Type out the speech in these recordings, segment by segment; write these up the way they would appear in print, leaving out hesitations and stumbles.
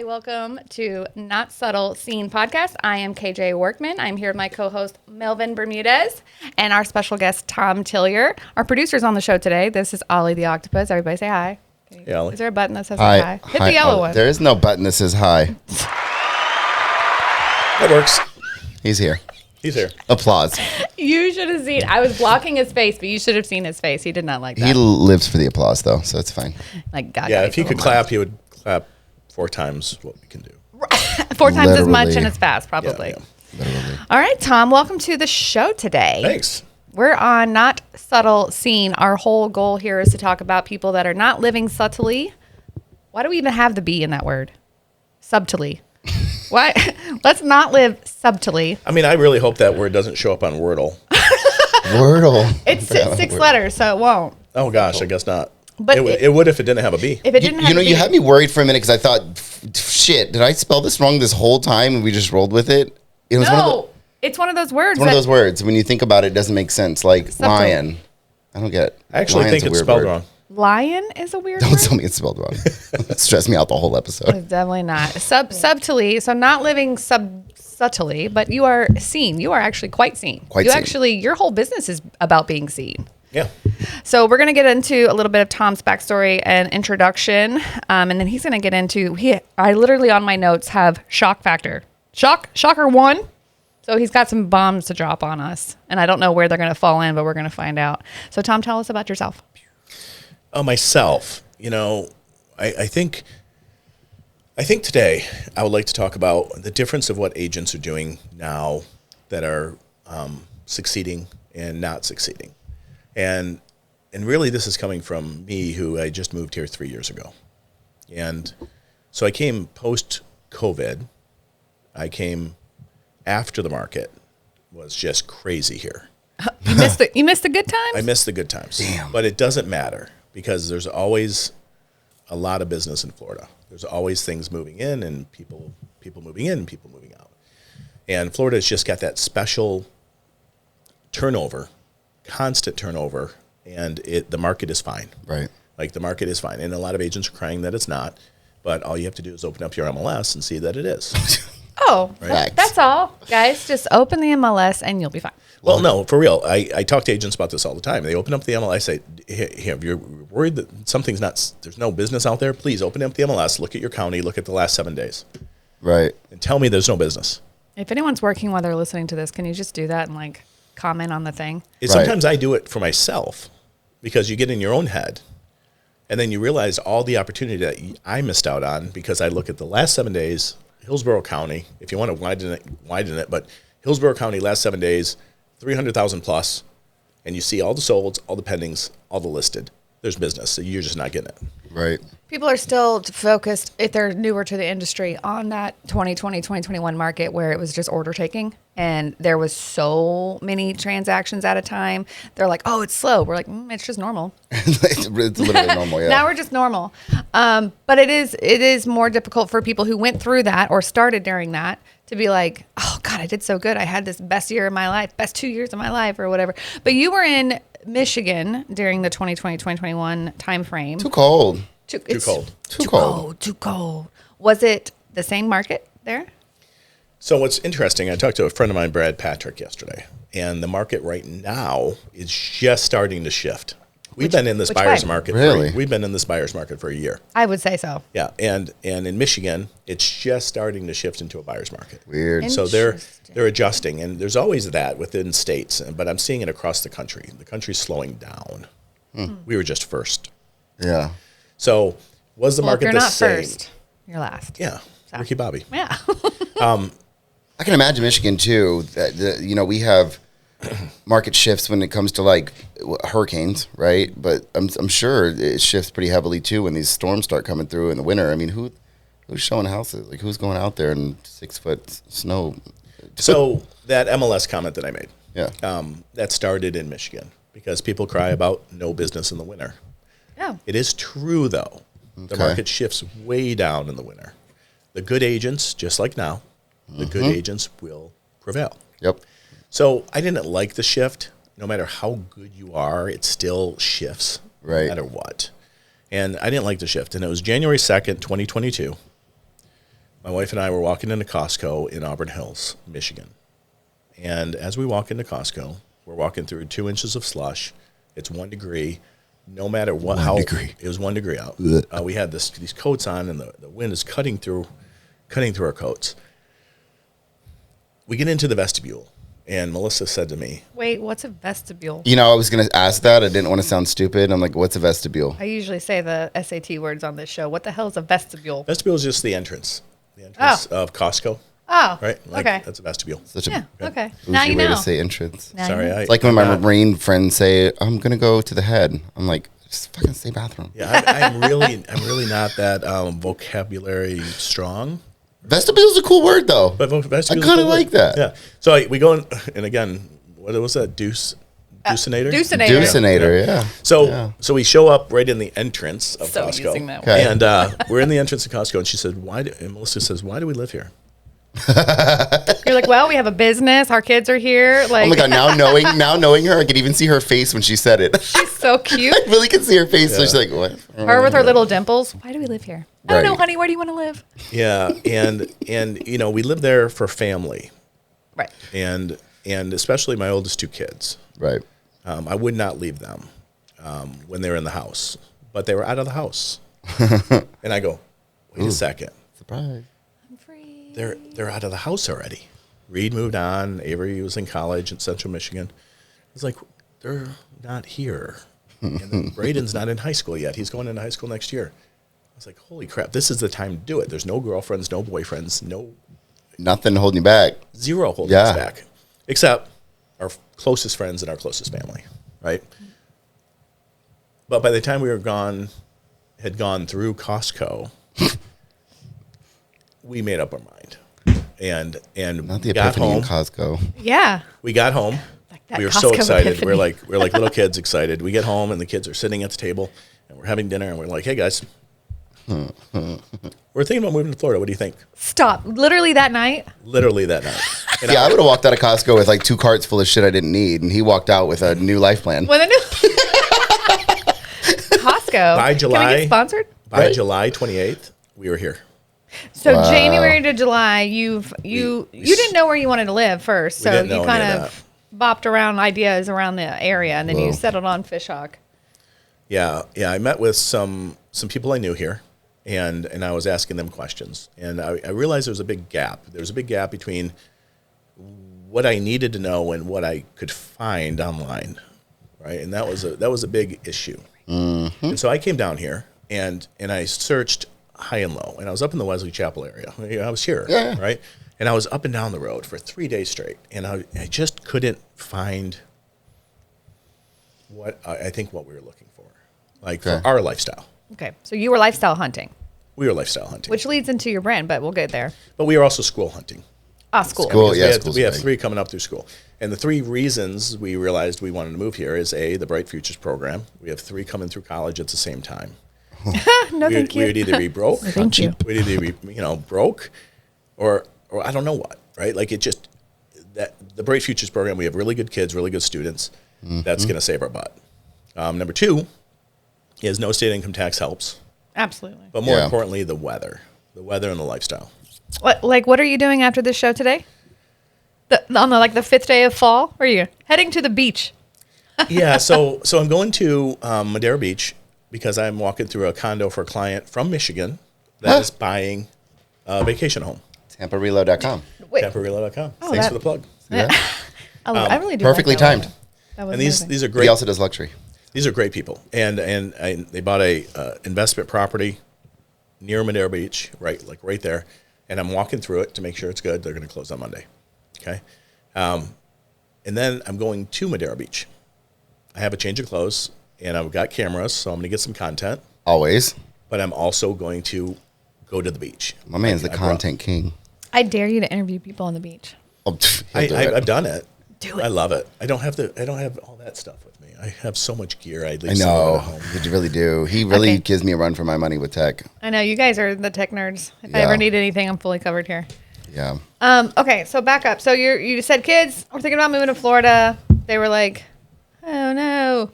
welcome to Not Subtle Scene Podcast. I am KJ Workman. I'm here with my co-host Melvin Bermudez and our special guest Thom Tillier. Our producer's on the show today. This is Ollie the Octopus. Everybody say hi. Hey, Ollie. Is there a button that says hi? Hit the yellow one. There is no button that says hi. That works. He's here. He's here. Applause. You should have seen. I was blocking his face, but you should have seen his face. He did not like that. He lives for the applause, though, so it's fine. Like God. Yeah, if he could clap, he would clap 4 times what we can do. 4 times as much Literally. and as fast, probably. Yeah. Literally. All right, Thom, welcome to the show today. Thanks. We're on Not Subtle Scene. Our whole goal here is to talk about people that are not living subtly. Why do we even have the B in that word? Subtly. Why? Let's not live subtly. I mean, I really hope that word doesn't show up on Wordle. Wordle. It's 6 letters, so it won't. Oh, gosh, I guess not. But it would if it didn't have a B. If it didn't have a B. You had me worried for a minute because I thought, shit, did I spell this wrong this whole time and we just rolled with it? It was it's one of those words. one of those words. When you think about it, it doesn't make sense. Like Subtle. lion. I don't get it. I actually Lion's think a it's weird spelled word. wrong. Lion is a weird Don't word. tell me it's spelled wrong. It stressed me out the whole episode. It's definitely not. Subtly, so not living subtly, but you are seen. You are actually quite seen. Quite you seen. actually, your whole business is about being seen. Yeah. So we're going to get into a little bit of Thom's backstory and introduction, and then he's going to get into, I literally on my notes have shock factor. Shocker 1. So he's got some bombs to drop on us, and I don't know where they're going to fall in, but we're going to find out. So Thom, tell us about yourself. Myself, I think today I would like to talk about the difference of what agents are doing now that are succeeding and not succeeding. And really this is coming from me, who I just moved here 3 years ago. And so I came post-COVID. I came after the market was just crazy here. You missed the good times? I missed the good times. Damn. But it doesn't matter because there's always a lot of business in Florida. There's always things moving in and people moving in and people moving out. And Florida's just got that special turnover, constant turnover, and the market is fine. Right. Like the market is fine. And a lot of agents are crying that it's not, but all you have to do is open up your MLS and see that it is. Oh, Right. that's all. Guys, just open the MLS and you'll be fine. Well, no, for real. I talk to agents about this all the time. They open up the MLS, say, hey, if you're worried that there's no business out there, please open up the MLS, look at your county, look at the last 7 days, Right. and tell me there's no business. If anyone's working while they're listening to this, can you just do that and comment on the thing? Right. Sometimes I do it for myself because you get in your own head and then you realize all the opportunity that I missed out on because I look at the last 7 days, Hillsborough County, if you want to widen it, but Hillsborough County last 7 days, 300,000 plus, and you see all the solds, all the pendings, all the listed. There's business, so you're just not getting it. Right. People are still focused, if they're newer to the industry, on that 2020, 2021 market where it was just order taking and there was so many transactions at a time. They're like, oh, it's slow. We're like, it's just normal. It's literally normal, yeah. Now we're just normal. But it is more difficult for people who went through that or started during that to be like, oh God, I did so good. I had this best year of my life, best 2 years of my life or whatever. But you were in Michigan during the 2020, 2021 time frame. Too cold. Too cold. Too cold. Was it the same market there? So what's interesting, I talked to a friend of mine, Brad Patrick, yesterday, and the market right now is just starting to shift. We've been in this buyer's way? market. Really? We've been in this buyer's market for a year. I would say so. Yeah, and in Michigan, it's just starting to shift into a buyer's market. Weird. So they're adjusting, and there's always that within states, but I'm seeing it across the country. The country's slowing down. We were just first. Yeah. So was the Well, if market you're the not same? first, you're last. Yeah, So. Ricky Bobby. Yeah. I can imagine Michigan too. That we have market shifts when it comes to hurricanes, right? But I'm sure it shifts pretty heavily too when these storms start coming through in the winter. I mean, who's showing houses? Like who's going out there in 6 foot snow? So that MLS comment that I made, Yeah. that started in Michigan because people cry about no business in the winter. Yeah. It is true though. The Okay. market shifts way down in the winter. The good agents, just like now, the good agents will prevail. Yep. So I didn't like the shift. No matter how good you are, it still shifts, Right. no matter what. And I didn't like the shift. And it was January 2nd, 2022. my wife and I were walking into Costco in Auburn Hills, Michigan. And as we walk into Costco, we're walking through 2 inches of slush. It's 1 degree. No matter what, it was 1 degree out. We had these coats on, and the wind is cutting through our coats. We get into the vestibule, and Melissa said to me, Wait, what's a vestibule? You know, I was going to ask that. I didn't want to sound stupid. I'm like, what's a vestibule? I usually say the SAT words on this show. What the hell is a vestibule? vestibule is just the entrance of Costco. Oh, Right? okay. That's a vestibule. Such Yeah, a okay. bougie Now you way know. to say entrance. Now Sorry, you know. It's like when my Marine friends say, I'm going to go to the head. I'm like, just fucking say bathroom. Yeah, I'm really not that vocabulary strong. Vestibule is a cool word, though. But vestibule I kind of like that. Yeah. So we go in, and again, what was that? Deuceinator? Deuceinator. Yeah. So we show up right in the entrance of So Costco. using that Okay. And we're in the entrance of Costco, and she said, and Melissa says, why do we live here? You're like, well, we have a business. Our kids are here. Like, Oh my god! Now knowing her, I could even see her face when she said it. she's so cute. I really could see her face. So she's like, "What?" Her with her little dimples. Why do we live here? I don't know, Right. honey. Where do you want to live? Yeah, and you know, we live there for family, Right. and especially my oldest 2 kids. Right. I would not leave them when they were in the house, but they were out of the house, and I go, wait a second, Surprise. I'm free. they're out of the house already. Reed moved on. Avery was in college in Central Michigan. It's like they're not here, and then Braden's not in high school yet. He's going into high school next year. I was like, holy crap, this is the time to do it. There's no girlfriends, no boyfriends, Nothing holding you back. zero holding us back, except our closest friends and our closest family, right? But by the time we had gone through Costco, we made up our mind, and Not the got epiphany home. in Costco. Yeah. We got home. that We were so Costco excited. epiphany. We're like little kids excited. We get home and the kids are sitting at the table and we're having dinner and we're like, hey guys, we're thinking about moving to Florida. What do you think? Stop. Literally that night. Literally that night. And Yeah, I would have walked out of Costco with like 2 carts full of shit I didn't need, and he walked out with a new life plan. With a new Costco. By July- Can we get sponsored? By Right. July 28th, we were here. So Wow. January to July, you didn't know where you wanted to live first, so didn't know you any kind of of bopped around ideas around the area, and then you settled on Fishhawk. Yeah. I met with some people I knew here, and I was asking them questions, and I realized there was a big gap. There was a big gap between what I needed to know and what I could find online, right? And that was a big issue. And so I came down here and I searched high and low, and I was up in the Wesley Chapel area. I was here, right? And I was up and down the road for 3 days straight, and I just couldn't find what we were looking for, like for our lifestyle. Okay, so you were lifestyle hunting, We were lifestyle hunting, which leads into your brand, but we'll get there. but we were also school hunting. School. School. Because Yeah, we, had, school's we have big. 3 coming up through school. And the 3 reasons we realized we wanted to move here is the Bright Futures program. We have 3 coming through college at the same time. No, thank you. We would either be broke, Thank you. we'd either be broke, or I don't know what, right? Like that the Bright Futures program. We have really good kids, really good students. That's going to save our butt. Number 2 is no state income tax helps, Absolutely. but more Yeah. importantly, the weather and the lifestyle. What are you doing after this show today? On the 5th day of fall? Or are you heading to the beach? Yeah, so I'm going to Madera Beach because I'm walking through a condo for a client from Michigan that is buying a vacation home. TampaRelo.com. Wait. TampaRelo.com. Thanks for the plug. Yeah. I really do. Perfectly like that one. timed. That was And amazing. these are He great. also does luxury. These are great people, and they bought a investment property near Madera Beach, right there. And I'm walking through it to make sure it's good. They're going to close on Monday. Okay. And then I'm going to Madera Beach. I have a change of clothes, and I've got cameras, so I'm going to get some content. Always. But I'm also going to go to the beach. My man's the I brought- content king. I dare you to interview people on the beach. Oh, he'll do it. I've done it. Do it. I love it. I don't have all that stuff with me. I have so much gear. I leave I some of it know. at home. You really do. He really Okay. gives me a run for my money with tech. I know you guys are the tech nerds. If I Yeah. ever need anything, I'm fully covered here. Yeah. Okay, so back up. So you said kids were thinking about moving to Florida. They were like, oh no.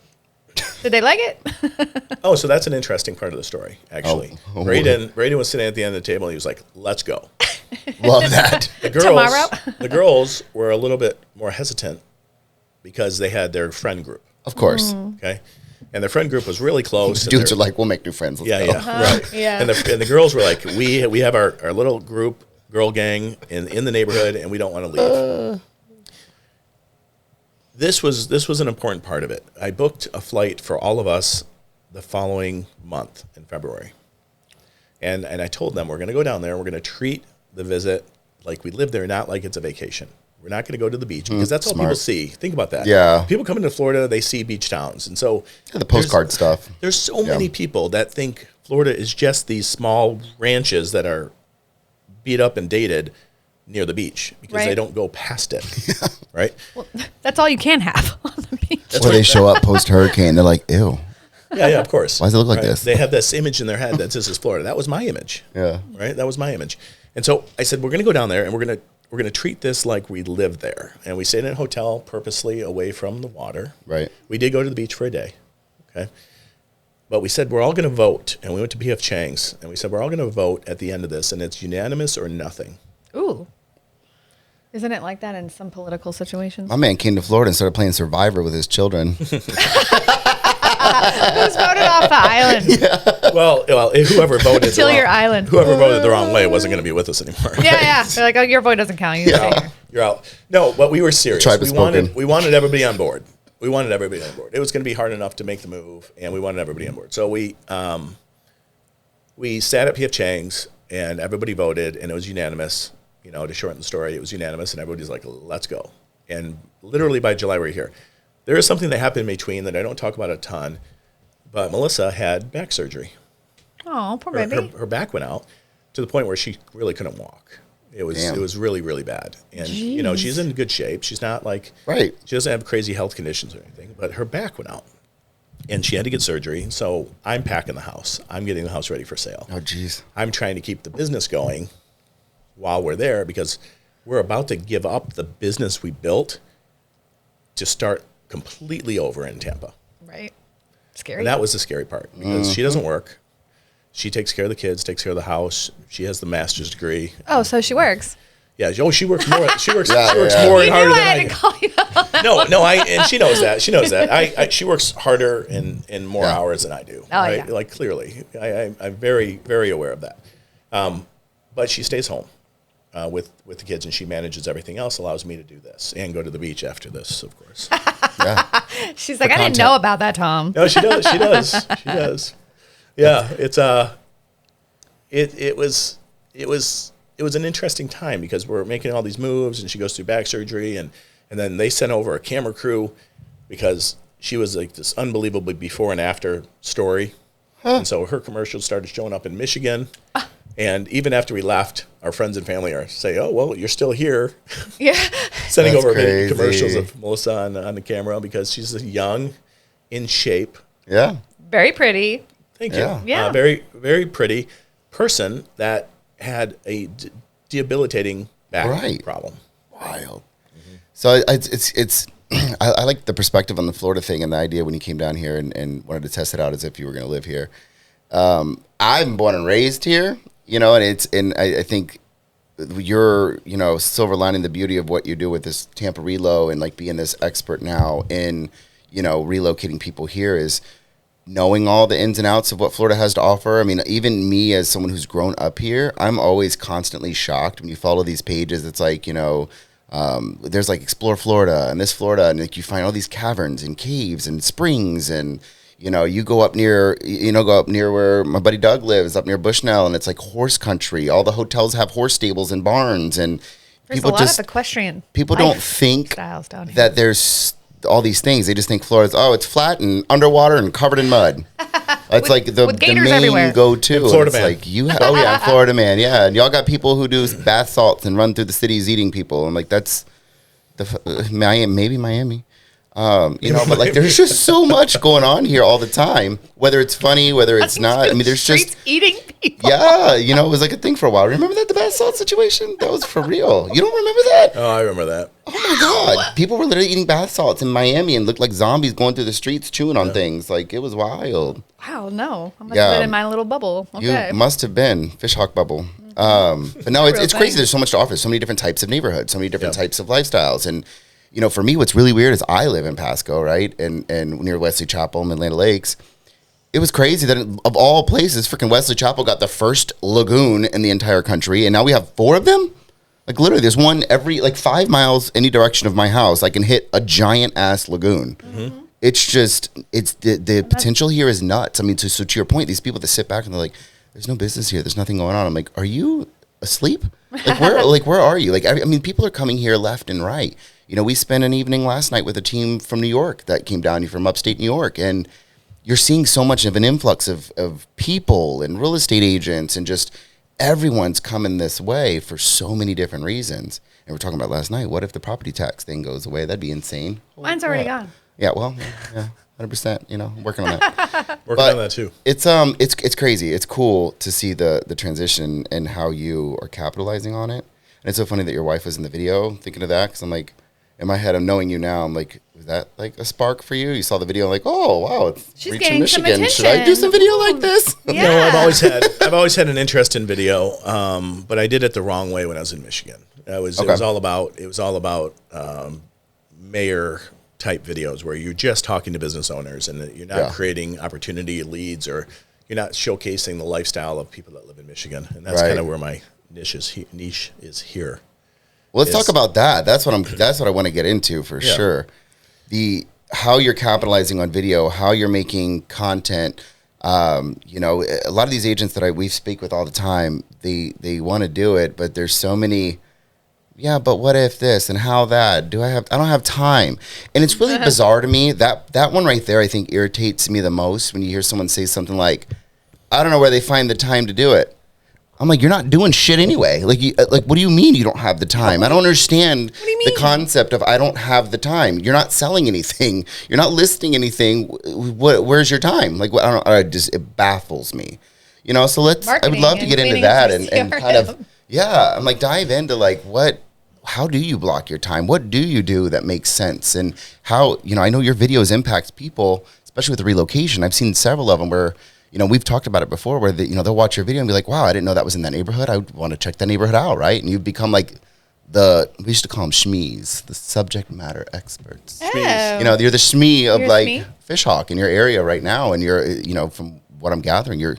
Did they like it? Oh, so that's an interesting part of the story, actually. Braden was sitting at the end of the table, and he was like, let's go. Love that. Tomorrow? The girls were a little bit more hesitant because they had their friend group. Of course. Okay. And their friend group was really close. Dudes are like, we'll make new friends. Let's go. Right. Yeah. And the girls were like, we have our little group, girl gang in the neighborhood, and we don't want to leave. This was an important part of it. I booked a flight for all of us the following month in February. And I told them, we're going to go down there, and we're going to treat the visit like we live there, not like it's a vacation. We're not going to go to the beach because that's all people see. Think about that. Yeah. People come into Florida, they see beach towns. And so The postcard stuff. there's so many people that think Florida is just these small ranches that are beat up and dated near the beach because they don't go past it. Right? Well, that's all you can have on the beach. That's where they show up post-hurricane. They're like, ew. Yeah, of course. Why does it look like this? They have this image in their head that this is Florida. That was my image. Yeah. Right? That was my image. And so I said, we're going to go down there and we're going to treat this like we live there. And we stayed in a hotel purposely away from the water. Right. We did go to the beach for a day. Okay. But we said, we're all going to vote. And we went to P.F. Chang's. And we said, we're all going to vote at the end of this. And it's unanimous or nothing. Ooh. Isn't it like that in some political situations? My man came to Florida and started playing Survivor with his children. Who's voted off the island? Well, whoever voted Tillier Island. Whoever voted the wrong way wasn't going to be with us anymore. Yeah. They're like, oh, your vote doesn't count. You're out. No, but we were serious. Tribe has spoken. We wanted everybody on board. We wanted everybody on board. It was going to be hard enough to make the move, and we wanted everybody on board. So we sat at P.F. Chang's, and everybody voted, and it was unanimous. You know, to shorten the story, it was unanimous, and everybody's like, let's go. And literally by July, we're here. There is something that happened in between that I don't talk about a ton, but Melissa had back surgery. Oh, poor baby. Her back went out to the point where she really couldn't walk. It was really, really bad. And, you know, she's in good shape. She's not like, Right. She doesn't have crazy health conditions or anything, but her back went out. And she had to get surgery. So I'm packing the house. I'm getting the house ready for sale. Oh, geez. I'm trying to keep the business going while we're there because we're about to give up the business we built to start completely over in Tampa. Right. Scary. And that was the scary part because she doesn't work. She takes care of the kids, takes care of the house. She has the master's degree. Oh, so she works. Yeah. Oh, she works more. She works. Yeah, she works yeah. more You and harder knew I than had I to do. call you. No. And she knows that. She knows that. She works harder and more hours than I do. Oh, right? yeah. Like clearly, I'm very, very aware of that. But she stays home with the kids, and she manages everything else. Allows me to do this and go to the beach after this, of course. Yeah. She's like, I didn't know about that, Tom. No, she does. She does. She does. Yeah, it's it was an interesting time because we're making all these moves, and she goes through back surgery, and then they sent over a camera crew because she was like this unbelievably before and after story, and so her commercials started showing up in Michigan, and even after we left, our friends and family are saying, "Oh, well, you're still here." Yeah. Sending That's over crazy. commercials of Melissa on the camera because she's a young, in shape. Yeah. Very pretty. Thank Yeah. you. Yeah. Very, very pretty person that had a debilitating back problem. Wild. So it's I like the perspective on the Florida thing and the idea when you came down here and wanted to test it out as if you were going to live here. I'm born and raised here, you know, and I think you're, you know, silver lining the beauty of what you do with this TampaRelo and like being this expert now in, you know, relocating people here is knowing all the ins and outs of what Florida has to offer. I mean, even me as someone who's grown up here, I'm always constantly shocked when you follow these pages. It's like, you know, there's like Explore Florida and this Florida, and like you find all these caverns and caves and springs, and you know, you go up near where my buddy Doug lives, up near Bushnell, and it's like horse country. All the hotels have horse stables and barns, and There's people a lot just of equestrian people don't think styles down here. that there's all these things. They just think Florida's, it's flat and underwater and covered in mud. It's like the gators main everywhere. go-to. Florida It's man. like Florida man, yeah. And y'all got people who do bath salts and run through the cities eating people. I'm like, that's maybe Miami. But like there's just so much going on here all the time, whether it's funny, whether it's not. I mean, there's just eating people. yeah, it was like a thing for a while. Remember that the bath salt situation? That was for real. You don't remember that? Oh, I remember that. Oh my God. People were literally eating bath salts in Miami and looked like zombies going through the streets chewing on things. Like it was wild. Wow, no. I must have been in my little bubble. Okay. You must have been fish hawk bubble. But no, it's crazy. There's so much to offer. So many different types of neighborhoods, so many different types of lifestyles. And, for me, what's really weird is I live in Pasco, right? And near Wesley Chapel, Midland Lakes. It was crazy that of all places, freaking Wesley Chapel got the first lagoon in the entire country. And now we have 4 of them. Like literally there's one every 5 miles any direction of my house. I can hit a giant ass lagoon. Mm-hmm. It's just, the potential here is nuts. I mean, so to your point, these people that sit back and they're like, there's no business here. There's nothing going on. I'm like, are you asleep? Where are you? Like, I mean, people are coming here left and right. We spent an evening last night with a team from New York that came down from upstate New York. And you're seeing so much of an influx of people and real estate agents and just everyone's coming this way for so many different reasons. And we're talking about last night, what if the property tax thing goes away? That'd be insane. Mine's already gone. Yeah, well, yeah, 100%, I'm working on that. Working on that too. It's crazy. It's cool to see the transition and how you are capitalizing on it. And it's so funny that your wife was in the video thinking of that, because I'm like, in my head, I'm knowing you now. I'm like, was that like a spark for you? You saw the video, like, oh wow, it's She's reaching getting some Michigan. attention. Should I do some video like this? Yeah. No, I've always had an interest in video, but I did it the wrong way when I was in Michigan. It was all about mayor type videos where you're just talking to business owners and you're not creating opportunity leads, or you're not showcasing the lifestyle of people that live in Michigan, and that's kind of where my niche is here. Well, let's talk about that. That's what I want to get into for sure. How you're capitalizing on video, how you're making content. A lot of these agents that we speak with all the time, they want to do it, but there's so many. Yeah, but what if this and how that? I don't have time. And it's really bizarre to me. That one right there, I think, irritates me the most when you hear someone say something like, I don't know where they find the time to do it. I'm like, you're not doing shit anyway. Like, what do you mean you don't have the time? I don't understand the concept of I don't have the time. You're not selling anything. You're not listing anything. Where's your time? Like, I don't know. It baffles me. So I would love to get into that and kind of, I'm like, dive into like, how do you block your time? What do you do that makes sense? And how, I know your videos impact people, especially with the relocation. I've seen several of them where, we've talked about it before where, they'll watch your video and be like, wow, I didn't know that was in that neighborhood. I want to check that neighborhood out, right? And you've become like we used to call them SMEs, the subject matter experts. Oh. You're the SME of SME? Fish Hawk in your area right now. And you're, from what I'm gathering, you're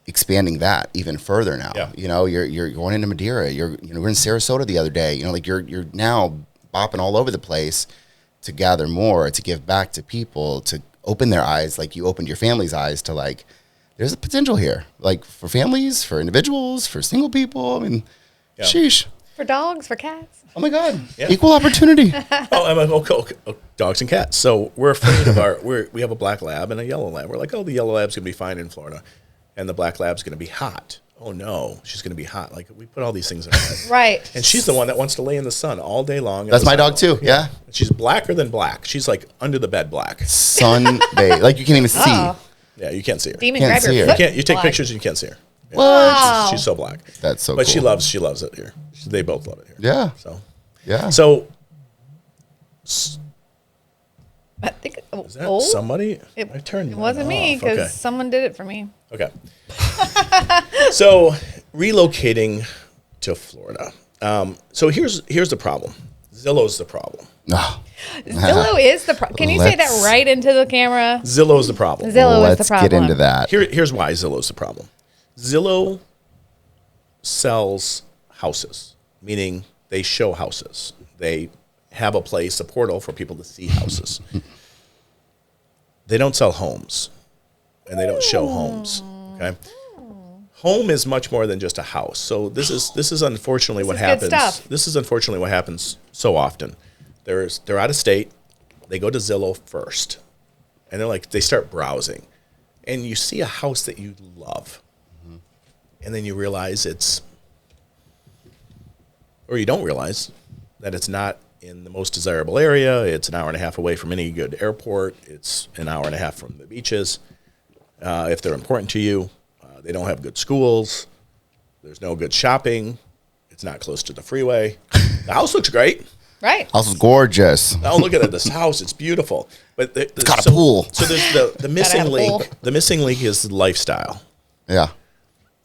expanding that even further now. Yeah. You're going into Madeira. We're in Sarasota the other day. You're now bopping all over the place to gather more, to give back to people, to open their eyes like you opened your family's eyes to like, there's a potential here, like for families, for individuals, for single people. I mean, sheesh. For dogs, for cats. Oh my God. Yeah. Equal opportunity. Dogs and cats. So we're afraid of we have a black lab and a yellow lab. We're like, the yellow lab's going to be fine in Florida. And the black lab's going to be hot. Oh no, she's going to be hot. Like we put all these things in her head. Right. And she's the one that wants to lay in the sun all day long. That's my dog too. Yeah. She's blacker than black. She's like under the bed black. Sunbathe. Like you can't even see. Yeah, you can't see her. Demon Can't grab see your her. foot. You take pictures and you can't see her. Yeah. What? She's so black. That's so but cool. she loves it here. They both love it here. Yeah. So I think is that somebody? It wasn't me because someone did it for me. Okay. So relocating to Florida. So here's the problem. Zillow's the problem. Oh. Zillow is the problem. Can you say that right into the camera? Zillow's the problem. Zillow is the problem. Let's get into that. Here's why Zillow's the problem. Zillow sells houses, meaning they show houses. They have a place, a portal for people to see houses. They don't sell homes, and they don't show homes. Okay, home is much more than just a house. So this is unfortunately what happens. This is unfortunately what happens so often. They're out of state. They go to Zillow first, and they start browsing, and you see a house that you love, and then you realize or you don't realize that it's not in the most desirable area. It's an hour and a half away from any good airport. It's an hour and a half from the beaches. If they're important to you, they don't have good schools. There's no good shopping. It's not close to the freeway. The house looks great. Right. House is gorgeous. Oh, look at it. This house, it's beautiful. But It's got a pool. So there's the missing have a pool. link. The missing link is lifestyle. Yeah.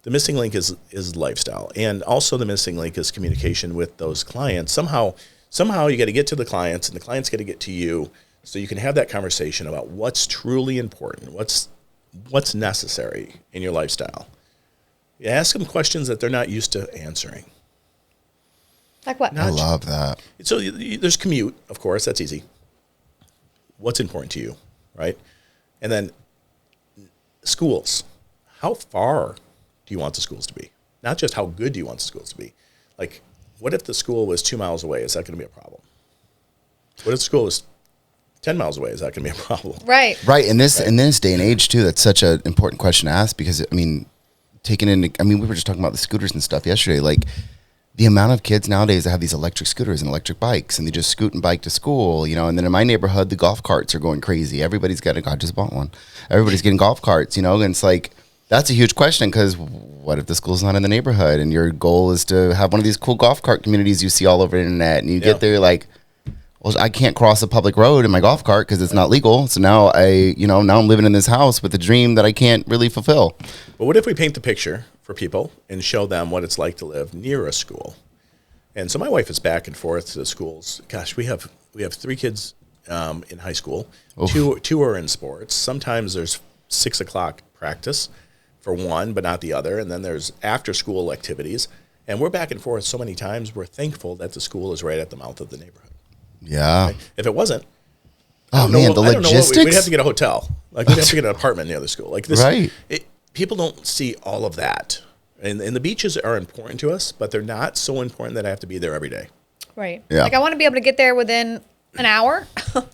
The missing link is lifestyle. And also the missing link is communication with those clients. Somehow you got to get to the clients, and the clients got to get to you, so you can have that conversation about what's truly important, what's necessary in your lifestyle. You ask them questions that they're not used to answering. Like what? I love that. So there's commute, of course, that's easy. What's important to you, right? And then schools. How far do you want the schools to be? Not just how good do you want the schools to be. Like, what if the school was 2 miles away? Is that going to be a problem? What if the school was 10 miles away? Is that going to be a problem? Right. Right. In this day and age too, that's such an important question to ask, because I mean, we were just talking about the scooters and stuff yesterday. Like, the amount of kids nowadays that have these electric scooters and electric bikes, and they just scoot and bike to school, and then in my neighborhood, the golf carts are going crazy. Everybody's got I just bought one. Everybody's getting golf carts, and it's like, that's a huge question, because what if the school's not in the neighborhood, and your goal is to have one of these cool golf cart communities you see all over the internet, and you get there, like, well, I can't cross a public road in my golf cart because it's not legal. So now now I'm living in this house with a dream that I can't really fulfill. But what if we paint the picture for people and show them what it's like to live near a school? And so my wife is back and forth to the schools. Gosh, we have 3 kids in high school. Two are in sports. Sometimes there's 6 o'clock practice for one, but not the other. And then there's after school activities. And we're back and forth so many times. We're thankful that the school is right at the mouth of the neighborhood. Yeah. Right? If it wasn't, the logistics. We'd have to get a hotel. Like, we'd have to get an apartment near the school. Like this, right? People don't see all of that, and the beaches are important to us, but they're not so important that I have to be there every day. Right. Yeah. Like, I want to be able to get there within an hour.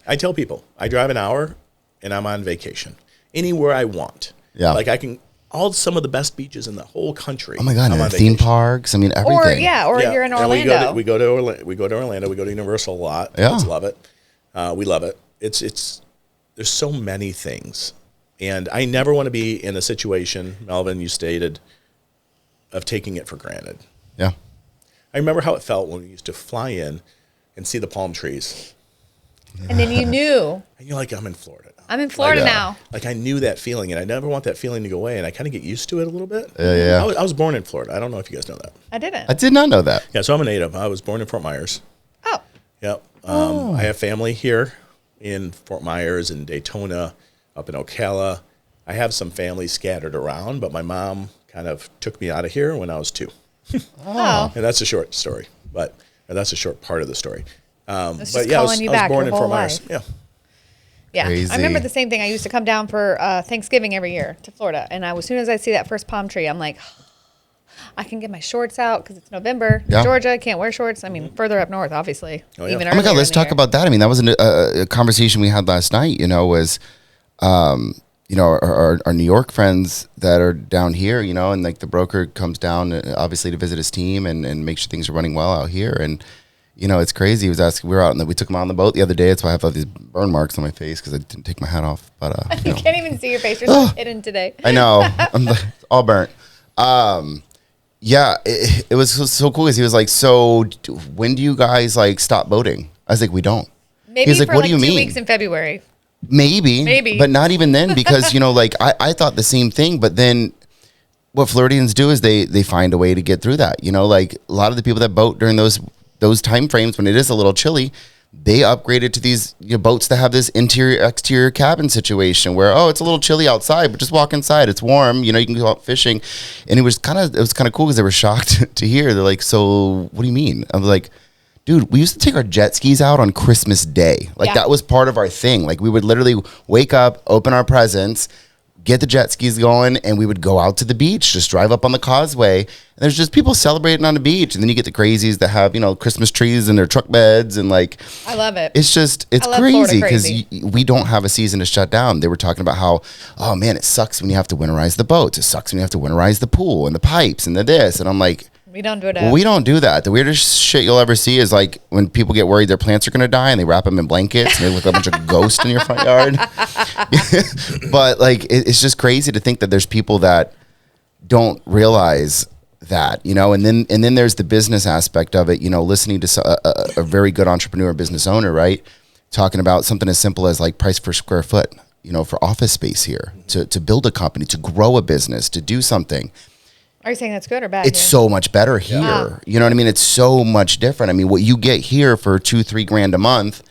I tell people I drive an hour, and I'm on vacation anywhere I want. Yeah. Like, I can. Some of the best beaches in the whole country. Oh my God! I'm And on theme vacation. parks. I mean, everything. Or you're in Orlando. And we go to Orlando. We go to Universal a lot. Yeah. Kids love it. We love it. It's there's so many things, and I never want to be in a situation, Melvin, you stated, of taking it for granted. Yeah. I remember how it felt when we used to fly in and see the palm trees, And then you knew, and you're like, I'm in Florida. I'm in Florida now. Like, I knew that feeling, and I never want that feeling to go away, and I kind of get used to it a little bit. Yeah. I was born in Florida. I don't know if you guys know that. I didn't. I did not know that. Yeah, so I'm a native. I was born in Fort Myers. Oh. Yep. I have family here in Fort Myers and Daytona, up in Ocala. I have some family scattered around, but my mom kind of took me out of here when I was 2. Oh. And that's a short story, but that's a short part of the story. It's But just yeah, I calling you was back born your in whole Fort Myers. life. Yeah. Yeah. Crazy. I remember the same thing. I used to come down for Thanksgiving every year to Florida. And as soon as I see that first palm tree, I'm like, I can get my shorts out because it's November. Yeah. Georgia, I can't wear shorts. I mean, further up north, obviously. Oh, yeah. Even Oh my God, earlier let's in the talk year. about that. I mean, that was a conversation we had last night, was, our New York friends that are down here, and like the broker comes down obviously to visit his team and make sure things are running well out here. And, it's crazy. He was asking, we took him on the boat the other day. That's why I have all these burn marks on my face because I didn't take my hat off. But, You can't even see your face. You're so hidden today. I know. I'm all burnt. Yeah, it was so cool because he was like, so when do you guys like stop boating? I was like, we don't. Maybe He's like, for what like do you 2 mean? weeks in February. Maybe, but not even then because, like I thought the same thing, but then what Floridians do is they find a way to get through that. Like a lot of the people that boat during those time frames when it is a little chilly, they upgraded to these boats that have this exterior cabin situation where, it's a little chilly outside, but just walk inside. It's warm. You can go out fishing. And it was kind of cool because they were shocked to hear. They're like, so what do you mean? I was like, dude, we used to take our jet skis out on Christmas Day. Like that was part of our thing. Like we would literally wake up, open our presents, get the jet skis going, and we would go out to the beach, just drive up on the causeway. And there's just people celebrating on the beach. And then you get the crazies that have, Christmas trees in their truck beds. And like, I love it. it's love crazy Florida because we don't have a season to shut down. They were talking about how, oh man, it sucks when you have to winterize the boats. It sucks when you have to winterize the pool and the pipes and the this. And I'm like, We don't do it. Well, we don't do that. The weirdest shit you'll ever see is like when people get worried their plants are going to die and they wrap them in blankets and they look like a bunch of ghosts in your front yard. But like, it's just crazy to think that there's people that don't realize that, you know, and then there's the business aspect of it, you know, listening to a very good entrepreneur, business owner, right? Talking about something as simple as like price per square foot, you know, for office space here, to build a company, to grow a business, to do something. Are you saying that's good or bad? It's so much better here. Yeah. You know what I mean? It's so much different. I mean, what you get here for $2-3 grand a month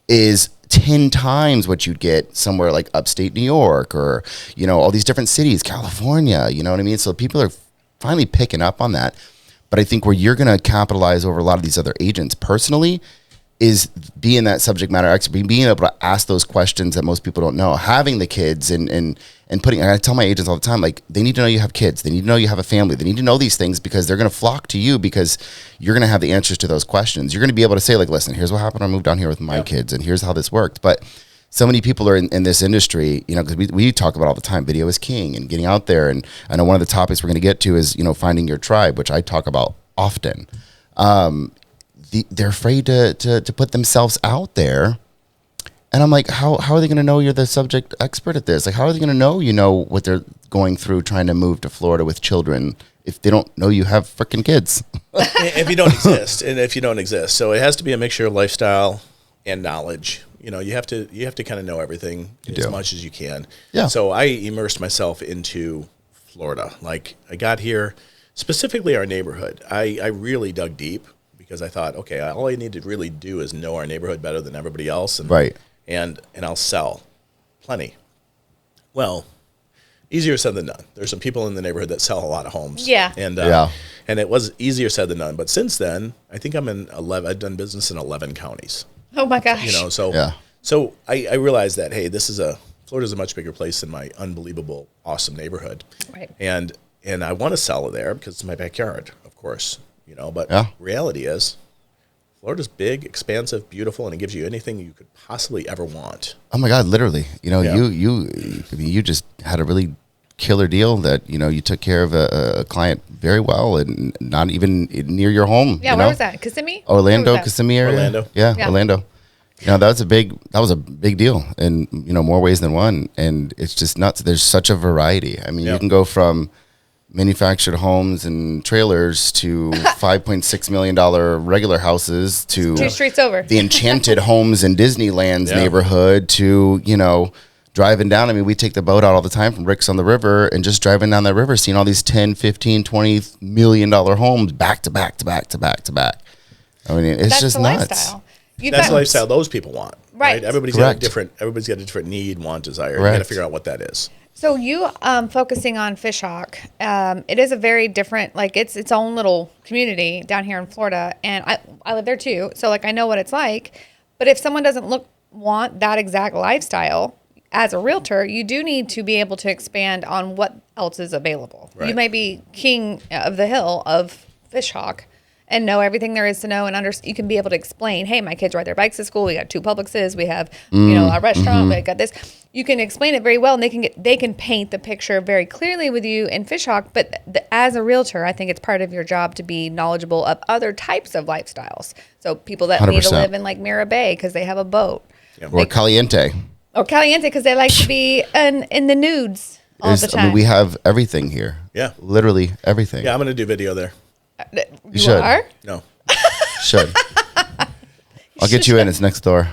is 10 times what you'd get somewhere like upstate New York or, you know, all these different cities, California, you know what I mean? So people are finally picking up on that. But I think where you're going to capitalize over a lot of these other agents personally is being that subject matter expert, being able to ask those questions that most people don't know, having the kids and putting, I tell my agents all the time, like, they need to know you have kids. They need to know you have a family. They need to know these things because they're going to flock to you because you're going to have the answers to those questions. You're going to be able to say, like, listen, here's what happened. I moved down here with my kids and here's how this worked. But so many people are in this industry, you know, because we talk about all the time, video is king and getting out there. And I know one of the topics we're going to get to is, you know, finding your tribe, which I talk about often. They're afraid to put themselves out there. And I'm like, how are they going to know you're the subject expert at this? Like, how are they going to know, you know, what they're going through trying to move to Florida with children if they don't know you have freaking kids? If you don't exist. So it has to be a mixture of lifestyle and knowledge. You know, you have to kind of know everything as much as you can. Yeah. So I immersed myself into Florida. Like, I got here, specifically our neighborhood. I really dug deep because I thought, okay, all I need to really do is know our neighborhood better than everybody else. And, right. And I'll sell plenty. Well, easier said than done. There's some people in the neighborhood that sell a lot of homes. Yeah. And it was easier said than done. But since then, I think I've done business in 11 counties. Oh my gosh. You know, so I realized that, hey, Florida's a much bigger place than my unbelievable, awesome neighborhood. Right. And I want to sell there because it's my backyard, of course, you know, but reality is Florida's big, expansive, beautiful, and it gives you anything you could possibly ever want. Oh my God, literally. You know, you just had a really killer deal that, you know, you took care of a client very well and not even near your home. Yeah, where was that? Kissimmee? Orlando, Kissimmee area. Orlando. Yeah, Orlando. You know, that was a big deal in, you know, more ways than one. And it's just nuts. There's such a variety. I mean, you can go from manufactured homes and trailers to $5.6 million regular houses to 2 streets over the enchanted homes in Disneyland's neighborhood to, you know, driving down. I mean, we take the boat out all the time from Rick's on the river and just driving down that river, seeing all these 10, 15, $20 million homes back to back to back to back to back. I mean, it's just nuts. Lifestyle. That's the lifestyle those people want. Right. Everybody's got a different need, want, desire. You got to figure out what that is. So you focusing on Fish Hawk, it is a very different, like its own little community down here in Florida, and I live there too. So like I know what it's like. But if someone doesn't want that exact lifestyle as a realtor, you do need to be able to expand on what else is available. Right. You may be king of the hill of Fish Hawk and know everything there is to know, and you can be able to explain, hey, my kids ride their bikes to school. We got 2 Publixes. We have, you know, a restaurant. We got this. You can explain it very well, and they can paint the picture very clearly with you in Fish Hawk. But as a realtor, I think it's part of your job to be knowledgeable of other types of lifestyles. So people that 100%. Need to live in like Mira Bay because they have a boat. Yeah. Or Caliente. Or Caliente because they like to be in the nudes all the time. I mean, we have everything here. Yeah. Literally everything. Yeah, I'm going to do video there. You should. Are? No. Should. I'll get you in. It's next door.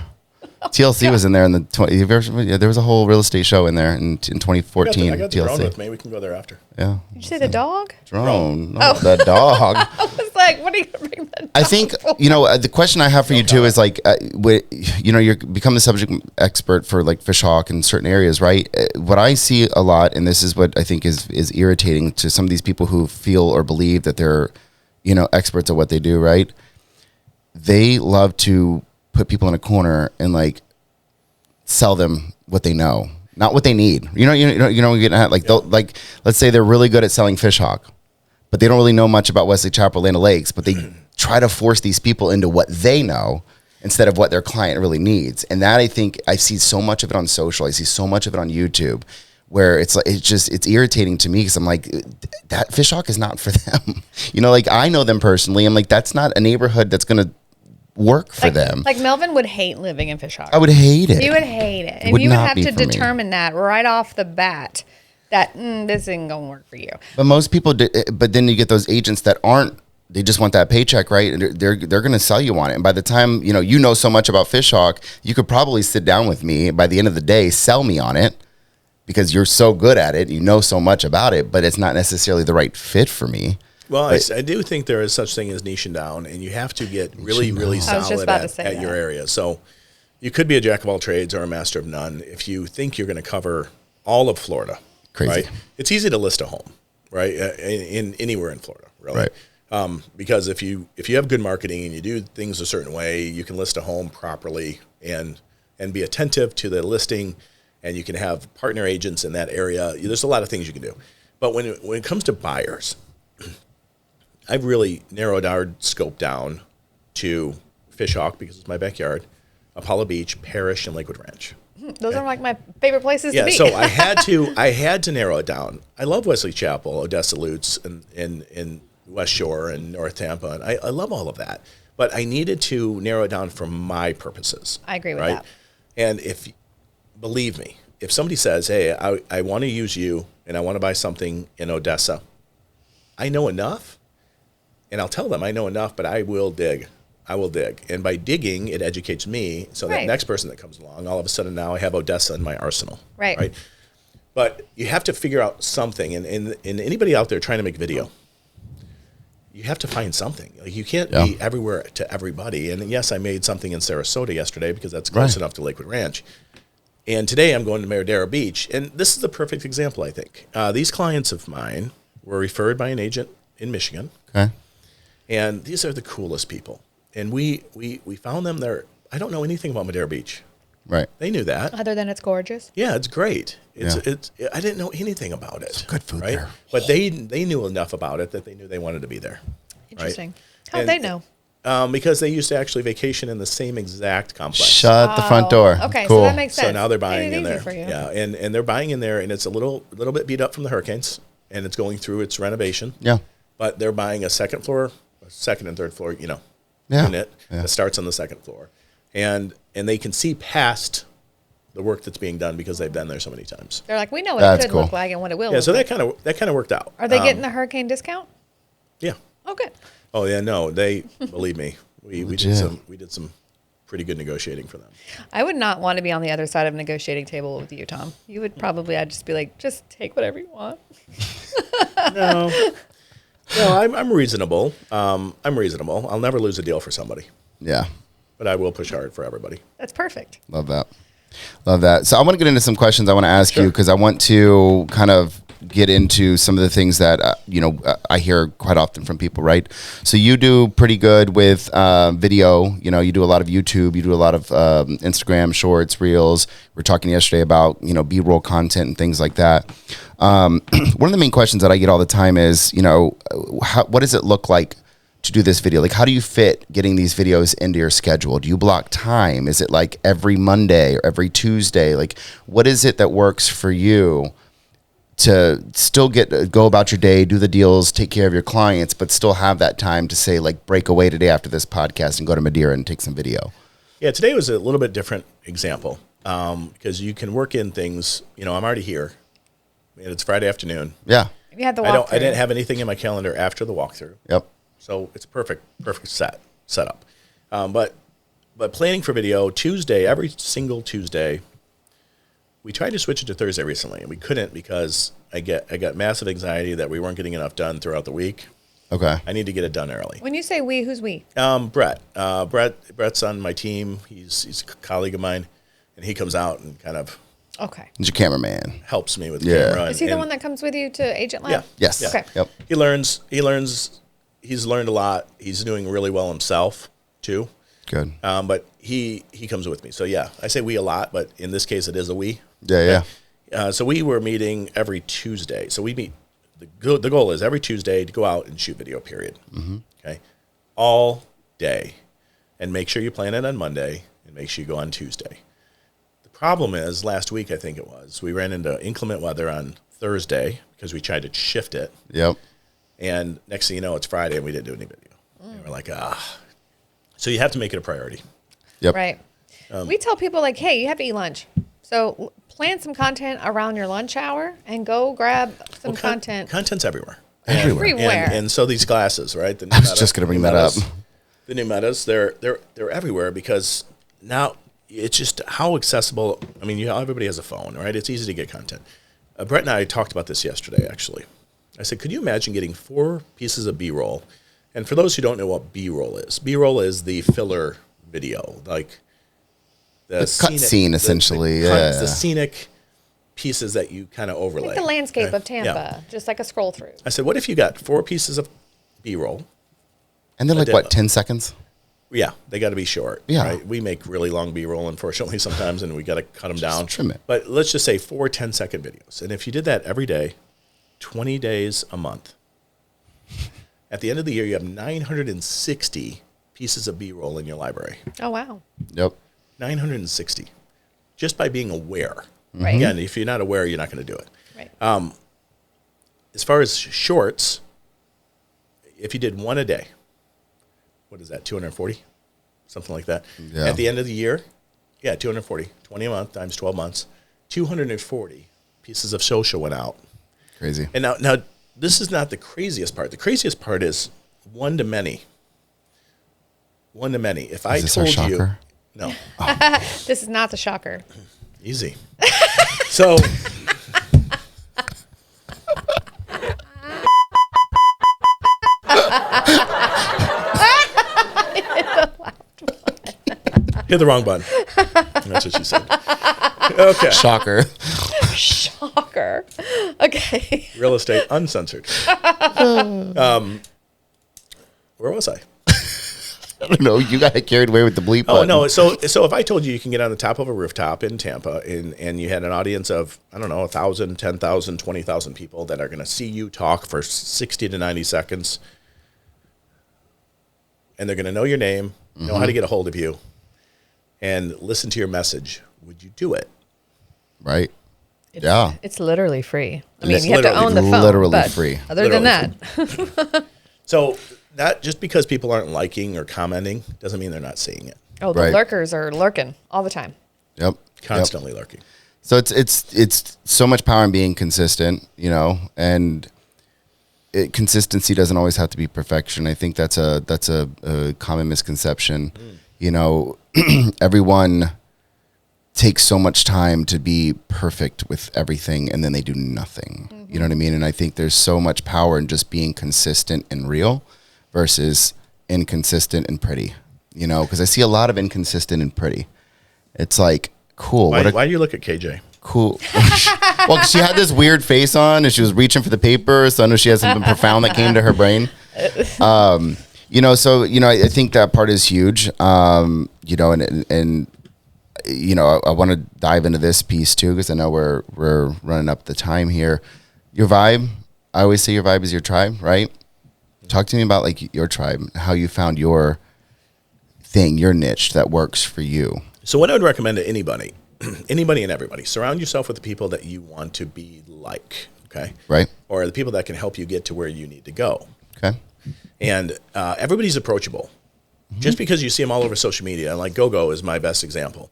TLC was in there in the there was a whole real estate show in there in 2014. I got the drone with me. We can go there after. Yeah. Did you say the dog? Drone. No, the dog. I was like, what are you going to bring the dog I think, you know, the question I have for you too is like, you know, you're become the subject expert for like Fish Hawk in certain areas, right? What I see a lot, and this is what I think is irritating to some of these people who feel or believe that they're, you know, experts at what they do, right? They love to put people in a corner and like sell them what they know, not what they need. You know, we're getting at like, like, let's say they're really good at selling Fish Hawk, but they don't really know much about Wesley Chapel, Land O'Lakes, but they try to force these people into what they know instead of what their client really needs. And that, I think, I see so much of it on social. I see so much of it on YouTube where it's like, it's irritating to me because I'm like, that fish hawk is not for them. Like I know them personally. I'm like, that's not a neighborhood that's going to work for them. Like Melvin would hate living in Fish Hawk. I would hate it. You would hate it. And Would you would not have be to for me. determine that right off the bat that this isn't going to work for you. But most people, but then you get those agents that aren't, they just want that paycheck, right? And they're going to sell you on it. And by the time, you know so much about Fish Hawk, you could probably sit down with me. By the end of the day, sell me on it because you're so good at it. You know so much about it, but it's not necessarily the right fit for me. Well, I do think there is such thing as niching down, and you have to get really, really solid at your area. So you could be a jack of all trades or a master of none if you think you're going to cover all of Florida. Crazy. Right? It's easy to list a home, right? In anywhere in Florida, really. Right. Because if you have good marketing and you do things a certain way, you can list a home properly and be attentive to the listing, and you can have partner agents in that area. There's a lot of things you can do. But when it comes to buyers, I've really narrowed our scope down to Fish Hawk because it's my backyard, Apollo Beach, Parrish, and Lakewood Ranch. Those are like my favorite places to be. Yeah, so I had to narrow it down. I love Wesley Chapel, Odessa Lutz, and West Shore and North Tampa, and I love all of that. But I needed to narrow it down for my purposes. I agree with that. And believe me, if somebody says, hey, I want to use you and I want to buy something in Odessa, I know enough. And I'll tell them I know enough, but I will dig. And by digging, it educates me. So that next person that comes along, all of a sudden now I have Odessa in my arsenal. Right. But you have to figure out something. And anybody out there trying to make video, you have to find something. Like, you can't be everywhere to everybody. And yes, I made something in Sarasota yesterday because that's close enough to Lakewood Ranch. And today I'm going to Maradera Beach. And this is the perfect example, I think. These clients of mine were referred by an agent in Michigan. Okay. And these are the coolest people. And we found them there. I don't know anything about Madeira Beach. Right. They knew that. Other than it's gorgeous. Yeah, it's great. I didn't know anything about it. It's good food there. But they knew enough about it that they knew they wanted to be there. Interesting. Right? How'd they know? Because they used to actually vacation in the same exact complex. Shut the front door. Okay, cool. so that makes sense. So now they're buying in there. For you. Yeah, and they're buying in there, and it's a little bit beat up from the hurricanes, and it's going through its renovation. Yeah. But they're buying a second and third floor, unit that starts on the second floor. And they can see past the work that's being done because they've been there so many times. They're like, we know what it could look like and what it will. Yeah, so like. that kind of worked out. Are they getting the hurricane discount? Yeah. Oh, good. Oh yeah, no, they believe me. We did some pretty good negotiating for them. I would not want to be on the other side of a negotiating table with you, Tom. You would probably, I'd just be like, just take whatever you want. No, I'm reasonable. I'm reasonable. I'll never lose a deal for somebody. Yeah. But I will push hard for everybody. That's perfect. Love that. So I want to get into some questions I want to ask you because I want to kind of get into some of the things that I hear quite often from people, right? So you do pretty good with video. You do a lot of YouTube. You do a lot of Instagram shorts, reels. We were talking yesterday about B-roll content and things like that. One of the main questions that I get all the time is what does it look like to do this video? Like, how do you fit getting these videos into your schedule? Do you block time? Is it like every Monday or every Tuesday? Like, what is it that works for you to still go about your day, do the deals, take care of your clients, but still have that time to say, like, break away today after this podcast and go to Madeira and take some video? Yeah, today was a little bit different example because you can work in things. I'm already here, and it's Friday afternoon. Yeah. You had the walkthrough. I didn't have anything in my calendar after the walkthrough. Yep. So it's perfect setup. But planning for video Tuesday, every single Tuesday. We tried to switch it to Thursday recently, and we couldn't because I got massive anxiety that we weren't getting enough done throughout the week. Okay. I need to get it done early. When you say we, who's we? Brett. Brett's on my team. He's a colleague of mine, and he comes out and kind of He's your cameraman. Helps me with the camera. Is he the one that comes with you to Agent Lab? Yeah. Yes. Okay. Yep. He learns. He's learned a lot. He's doing really well himself too. Good. But he comes with me. So yeah, I say we a lot, but in this case, it is a we. Yeah. So we were meeting every Tuesday. So we meet. The goal is every Tuesday to go out and shoot video. Period. Mm-hmm. Okay. All day, and make sure you plan it on Monday, and make sure you go on Tuesday. The problem is, last week I think it was, we ran into inclement weather on Thursday because we tried to shift it. Yep. And next thing you know, it's Friday and we didn't do any video. And we're like, So you have to make it a priority. Yep. Right. We tell people like, hey, you have to eat lunch. So plan some content around your lunch hour and go grab some content. Content's everywhere. Everywhere. And so these glasses, right? The new I was just going to bring that up. The new metas, they're everywhere because now it's just how accessible. I mean, everybody has a phone, right? It's easy to get content. Brett and I talked about this yesterday, actually. I said, could you imagine getting 4 pieces of B-roll? And for those who don't know what B-roll is the filler video, like the cut scene, essentially. The scenic pieces that you kind of overlay. Like the landscape of Tampa, just like a scroll through. I said, what if you got 4 pieces of B-roll? And they're like, what, 10 seconds? Yeah, they got to be short. Yeah. Right? We make really long B-roll, unfortunately, sometimes, and we got to cut them down. Trim it. But let's just say 4 10-second videos. And if you did that every day, 20 days a month, at the end of the year, you have 960 pieces of B-roll in your library. Oh, wow. Yep. 960. Just by being aware. Right. Again, if you're not aware, you're not going to do it. Right. As far as shorts, if you did 1 a day, what is that, 240? Something like that. Yeah. At the end of the year, 240. 20 a month times 12 months. 240 pieces of social went out. Crazy. And now this is not the craziest part. The craziest part is one to many. One to many. If I Is this our told you, shocker? no, This is not the shocker. easy. So, hit the wrong button. That's what she said. Okay. Shocker. Shocker. Okay. Real estate uncensored. Where was I? I don't know. You got carried away with the bleep Oh button. no! So if I told you can get on the top of a rooftop in Tampa and you had an audience of 1,000, 10,000, 20,000 people that are going to see you talk for 60 to 90 seconds, and they're going to know your name, know how to get a hold of you, and listen to your message, would you do it? Right? Yeah. It's literally free. I mean, It's you have to literally- own the phone. literally but free. Other than Literally that. So that just because people aren't liking or commenting doesn't mean they're not seeing it. Oh, the Right. lurkers are lurking all the time. Yep. Constantly lurking. So it's so much power in being consistent, and consistency doesn't always have to be perfection. I think that's a common misconception. Everyone takes so much time to be perfect with everything, and then they do nothing. You know what I mean? And I think there's so much power in just being consistent and real versus inconsistent and pretty. Because I see a lot of inconsistent and pretty. It's like, cool. Why do you look at KJ? Cool. Well, 'cause she had this weird face on and she was reaching for the paper, so I know she had something profound that came to her brain. I think that part is huge. And I want to dive into this piece too, because I know we're running up the time here. Your vibe, I always say your vibe is your tribe, right? Talk to me about like your tribe, how you found your thing, your niche that works for you. So what I would recommend to anybody and everybody, surround yourself with the people that you want to be like, okay? Right. Or the people that can help you get to where you need to go. Okay. And everybody's approachable. Just because you see them all over social media, like GoGo is my best example.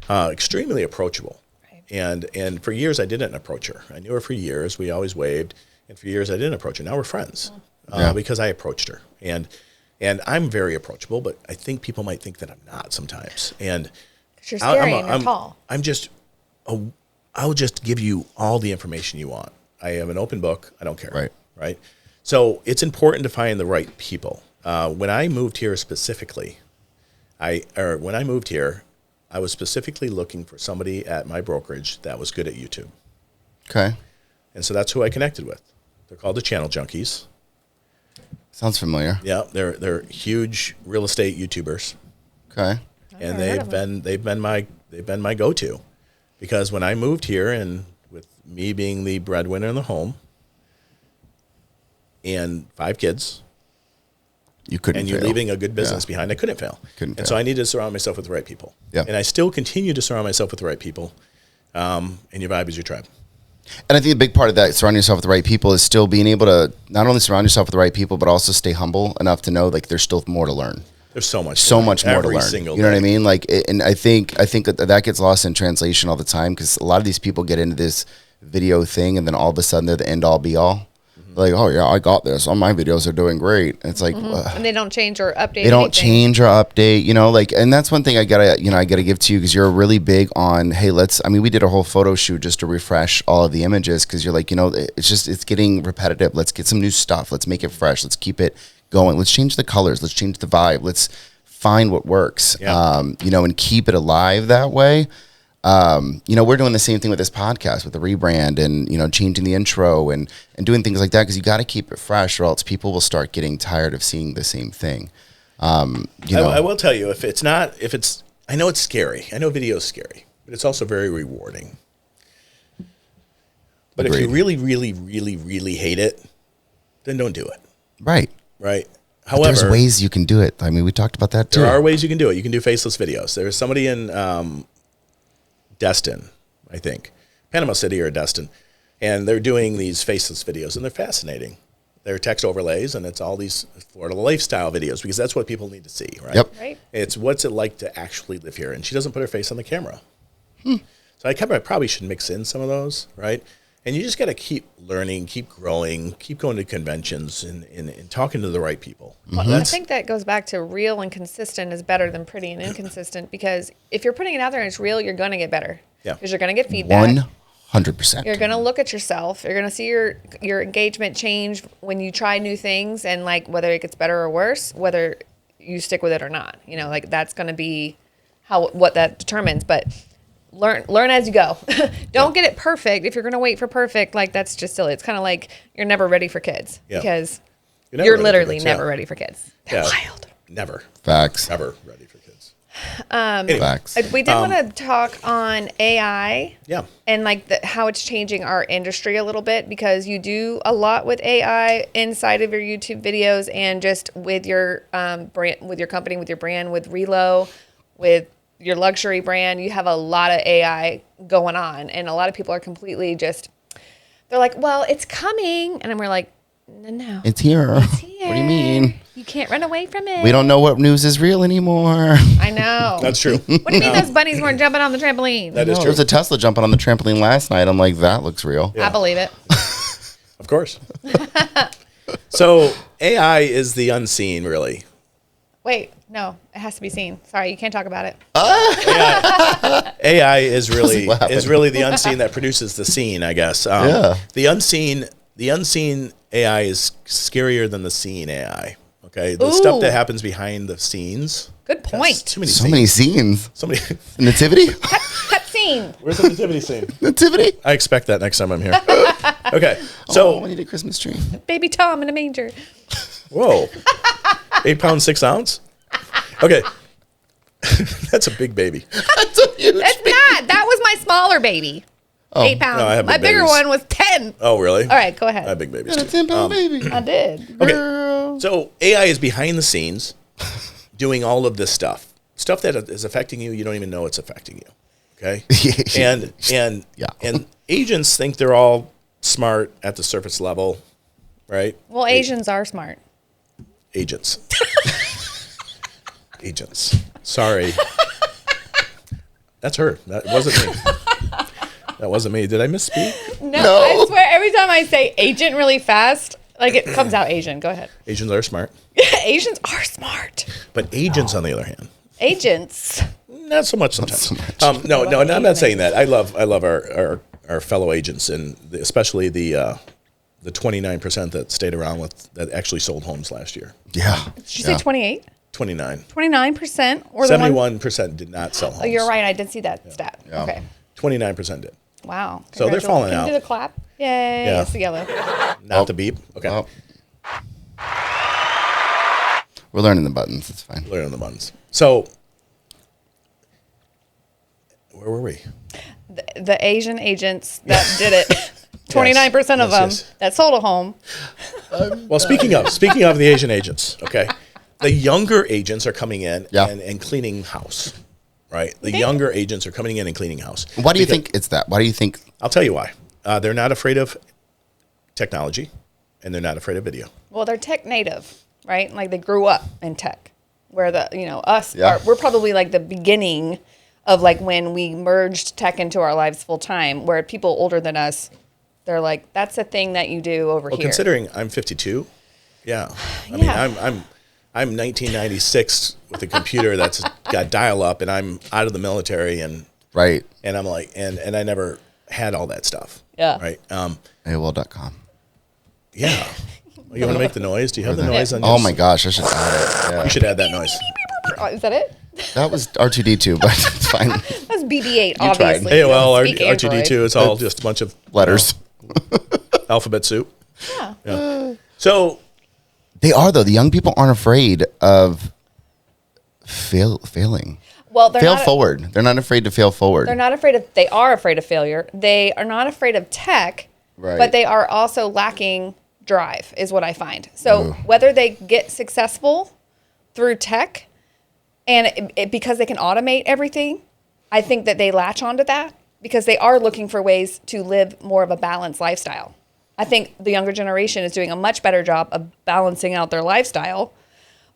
Extremely approachable. Right. And for years I didn't approach her. I knew her for years. We always waved. And for years I didn't approach her. Now we're friends because I approached her. And I'm very approachable, but I think people might think that I'm not sometimes. And You're scary and you're tall. I'll just give you all the information you want. I am an open book. I don't care. Right. So it's important to find the right people. When I moved here specifically, I was specifically looking for somebody at my brokerage that was good at YouTube. Okay. And so that's who I connected with. They're called the Channel Junkies. Sounds familiar. Yeah, they're huge real estate YouTubers. Okay. And they've been my go-to, because when I moved here, and with me being the breadwinner in the home and 5 kids, You couldn't and you're fail. leaving a good business behind. I couldn't fail. Couldn't and fail. so I need to surround myself with the right people. Yeah. And I still continue to surround myself with the right people. And your vibe is your tribe. And I think a big part of that, surrounding yourself with the right people, is still being able to not only surround yourself with the right people, but also stay humble enough to know like there's still more to learn. There's so much More to every learn. single You know what I day. mean? Like, and I think that gets lost in translation all the time because a lot of these people get into this video thing and then all of a sudden they're the end all be all. Like, oh yeah, I got this. All my videos are doing great. And it's like, And they don't change or update. they don't anything. change or update, you know, like, and that's one thing I gotta give to you because you're really big on, hey, we did a whole photo shoot just to refresh all of the images because you're like, it's getting repetitive. Let's get some new stuff. Let's make it fresh. Let's keep it going. Let's change the colors. Let's change the vibe. Let's find what works, and keep it alive that way. We're doing the same thing with this podcast with the rebrand and, changing the intro and doing things like that because you got to keep it fresh or else people will start getting tired of seeing the same thing. I will tell you, I know it's scary. I know video is scary, but it's also very rewarding. But Agreed. if you really, really, really, really hate it, then don't do it. Right. Right. But However, there's ways you can do it. I mean, we talked about that too. there are ways you can do it. You can do faceless videos. There's somebody in Destin, I think, Panama City or Destin, and they're doing these faceless videos, and they're fascinating. They're text overlays, and it's all these Florida lifestyle videos because that's what people need to see, right? Yep. Right. It's what's it like to actually live here, and she doesn't put her face on the camera. So I probably should mix in some of those, right? And you just got to keep learning, keep growing, keep going to conventions and talking to the right people. Well, I think that goes back to real and consistent is better than pretty and inconsistent because if you're putting it out there and it's real, you're going to get better. Yeah. Because you're going to get feedback. 100%. You're going to look at yourself. You're going to see your engagement change when you try new things and like whether it gets better or worse, whether you stick with it or not. That's going to be what that determines. But learn as you go. Don't get it perfect. If you're going to wait for perfect, that's just silly. It's kind of like you're never ready for kids because never you're ready for literally kids, never ready for kids. They're wild. Never. Facts. Never ready for kids. Anyway. Facts. We did want to talk on AI. Yeah. And how it's changing our industry a little bit because you do a lot with AI inside of your YouTube videos and just with your brand, with your company, with your brand, with Relo, with your luxury brand. You have a lot of AI going on, and a lot of people are completely they're like, "Well, it's coming," and we're like, "No, It's here. it's here. What do you mean? You can't run away from it." We don't know what news is real anymore. I know. That's true. What do you mean those bunnies weren't jumping on the trampoline? That is There true. was a Tesla jumping on the trampoline last night. I'm like, that looks real. Yeah. I believe it. Of course. So AI is the unseen, really. Wait, no, it has to be seen. Sorry, you can't talk about it. AI is really What happened? the unseen that produces the scene, I guess. Yeah. The unseen AI is scarier than the seen AI. Okay, the stuff Ooh. that happens behind the scenes. Good That's point. Too many So scenes. many scenes. So many. Nativity? Cut scene. Where's the nativity scene? Nativity? I expect that next time I'm here. Okay, so Oh, I need a Christmas tree. Baby Tom in a manger. whoa, 8 pounds 6 ounce. Okay, that's a big baby. That's a huge That's not. That was my smaller baby. 8 pounds. No, I have my big bigger babies. one was 10. Oh, really? All right, go I have ahead. big babies Got a too. 10-pound baby. I did. Okay, so AI is behind the scenes, doing all of this stuff that is affecting you. You don't even know it's affecting you. Okay, and Yeah. and agents think they're all smart at the surface level, right? Well, Asians are smart. Agents. Agents. Sorry. That's her. That wasn't me. That wasn't me. Did I misspeak? No, No. I swear every time I say agent really fast, it comes out Asian. Go ahead. Asians are smart. Asians are smart. But agents, on the other hand, Agents. not so much sometimes. so No, I'm not saying that. I love our fellow agents, and especially the 29% that stayed around that actually sold homes last year. Yeah. Did you say 28? 29. 29%? Or the one? 71% did not sell homes. Oh, you're right. I did see that stat. Yeah. Okay. 29% did. Wow. So they're falling Can out. you do the clap? Yay. Yeah. It's the yellow. Not the beep. Okay. Well, we're learning the buttons. It's fine. Learn the buttons. So, where were we? The Asian agents that did it. 29% of them yes. that sold a home. Well, speaking of the Asian agents, okay. the younger agents are coming in Yeah. and cleaning house, right? The younger agents are coming in and cleaning house. Why do you think it's that? Why do you think? I'll tell you why. They're not afraid of technology, and they're not afraid of video. Well, they're tech native, right? Like they grew up in tech, where us, Yeah. we're probably like the beginning of like when we merged tech into our lives full time, where people older than us, they're like, that's a thing that you do over Well, here. considering I'm 52, yeah. I mean, Yeah. I'm 1996 with a computer that's got dial up, and I'm out of the military, and Right. I'm like, and I never had all that stuff. Yeah. Right. AOL.com. Yeah. You want to make the noise? Do you have the noise on? Oh my gosh, I should add it. Yeah. You should add that noise. Oh, is that it? That was R2D2, but it's fine. That's BB-8, tried. obviously. AOL, Speak R2D2. It's all just a bunch of Letters. alphabet soup. Yeah. Yeah. So They are though. The young people aren't afraid of failing. Well, they're Fail not, forward. They're not afraid to fail forward. They're not afraid of. They are afraid of failure. They are not afraid of tech, Right. but they are also lacking drive, is what I find. So Ooh. whether they get successful through tech, and because they can automate everything, I think that they latch onto that because they are looking for ways to live more of a balanced lifestyle. I think the younger generation is doing a much better job of balancing out their lifestyle.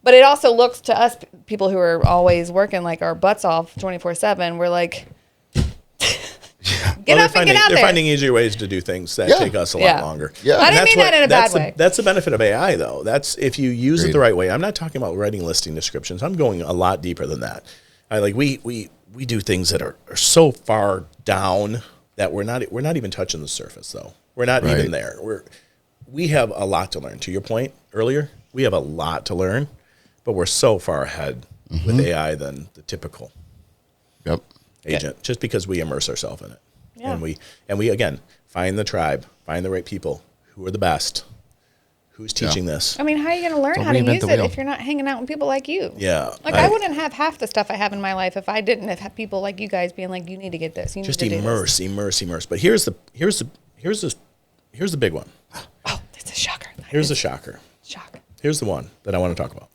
But it also looks to us, people who are always working like our butts off 24/7. We're like, get up and get out they're there. finding easier ways to do things that Yeah. take us a lot Yeah. longer. Yeah. I And didn't that's mean that in a bad the- way. That's the benefit of AI, though. That's if you use it Agreed. the right way. I'm not talking about writing listing descriptions. I'm going a lot deeper than that. We do things that are so far down that we're not even touching the surface, though. We're not Right. even there. We have a lot to learn. To your point earlier, we have a lot to learn, but we're so far ahead with AI than the typical Yep. agent, just because we immerse ourselves in it. Yeah. And we again find the tribe, find the right people who are the best, who's teaching this. I mean, how are you going to learn Don't how to reinvent use the it wheel. if you're not hanging out with people like you? Yeah. Like I wouldn't have half the stuff I have in my life if I didn't have people like you guys being like, you need to get this. You need Just to do this. immerse. But here's the big one. Oh, that's a shocker. Here's the shocker. Shock. Here's the one that I want to talk about.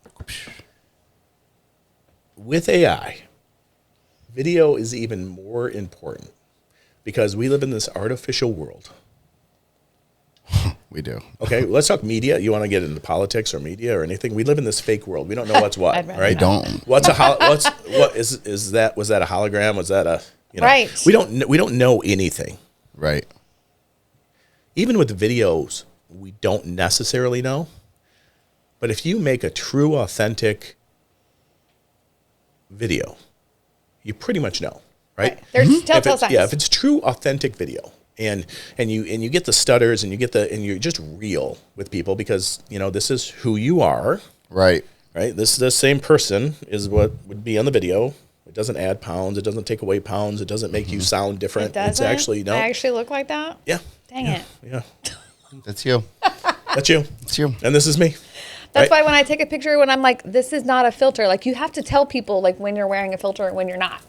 With AI, video is even more important because we live in this artificial world. We do. Okay, let's talk media. You want to get into politics or media or anything? We live in this fake world. We don't know what's what, I'd rather right? We don't. What is that? Was that a hologram? Was that a Right. We don't know anything. Right. Even with videos, we don't necessarily know. But if you make a true, authentic video, you pretty much know, right? There's telltale signs. If it's true, authentic video, and you get the stutters, and you're just real with people because this is who you are, Right. right? The same person is what would be on the video. It doesn't add pounds. It doesn't take away pounds. It doesn't make you sound different. It doesn't? It's actually no. I actually look like that? Yeah. Dang it. Yeah. That's you. That's you. It's you. And this is me. That's right? why when I take a picture, when I'm like, this is not a filter, like you have to tell people like when you're wearing a filter and when you're not.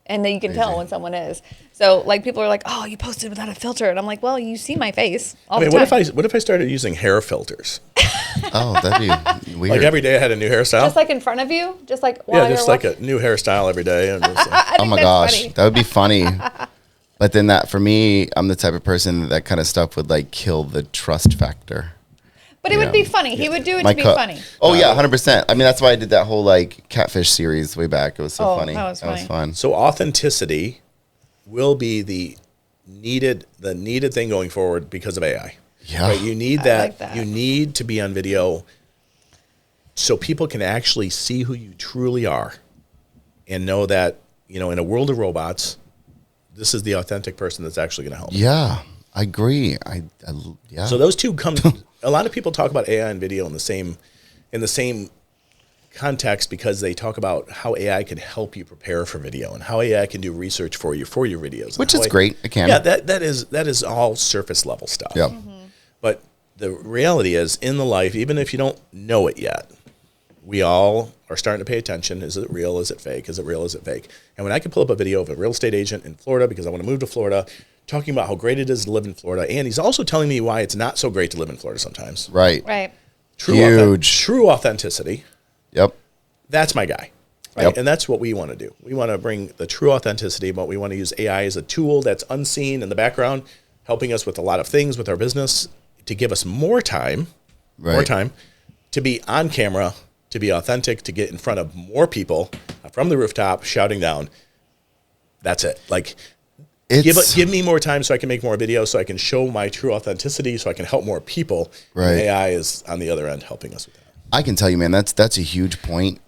And then you can tell when someone is. So like people are like, oh, you posted without a filter. And I'm like, well, you see my face all I mean, the time. what if I started using hair filters? Oh, that'd be weird. Like every day I had a new hairstyle. Just like in front of you? Just like while Yeah, you're just like walking? a new hairstyle every day. And just like, I Oh think my that's gosh, funny. that would be funny. But then that for me, I'm the type of person that kind of stuff would like kill the trust factor. But it would be funny. He would do it to be funny. Oh yeah, 100%. I mean, that's why I did that whole like catfish series way back. It was so Oh, funny. that was funny. fun. so authenticity will be the needed thing going forward because of AI. Yeah. Right? You need I that. like that. You need to be on video so people can actually see who you truly are and know that, in a world of robots, this is the authentic person that's actually going to help. Yeah, I agree. Yeah. So those two come. A lot of people talk about AI and video in the same context because they talk about how AI can help you prepare for video and how AI can do research for your videos, Which and is how great. It can. Yeah, that is all surface level stuff. Yep. But the reality is, in the life, even if you don't know it yet, we all are starting to pay attention. Is it real? Is it fake? Is it real? Is it fake? And when I can pull up a video of a real estate agent in Florida because I want to move to Florida, talking about how great it is to live in Florida, and he's also telling me why it's not so great to live in Florida sometimes. Right. Right. True Huge. true authenticity. Yep. That's my guy. Right? Yep. And that's what we want to do. We want to bring the true authenticity, but we want to use AI as a tool that's unseen in the background, helping us with a lot of things with our business to give us more time to be on camera, to be authentic, to get in front of more people from the rooftop shouting down. That's it. Like, give me more time so I can make more videos, so I can show my true authenticity, so I can help more people. Right. And AI is on the other end helping us with that. I can tell you, man, that's a huge point.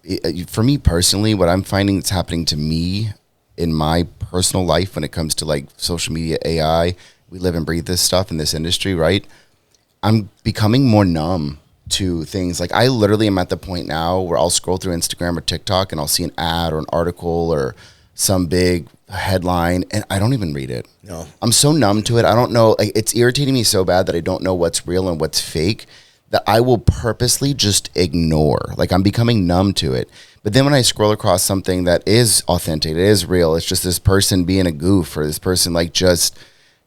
For me personally, what I'm finding that's happening to me in my personal life when it comes to like social media, AI, we live and breathe this stuff in this industry, right? I'm becoming more numb to things. Like, I literally am at the point now where I'll scroll through Instagram or TikTok and I'll see an ad or an article or some big headline and I don't even read it. No. I'm so numb to it. I don't know. Like, it's irritating me so bad that I don't know what's real and what's fake, that I will purposely just ignore. Like, I'm becoming numb to it. But then when I scroll across something that is authentic, it is real, it's just this person being a goof or this person like just,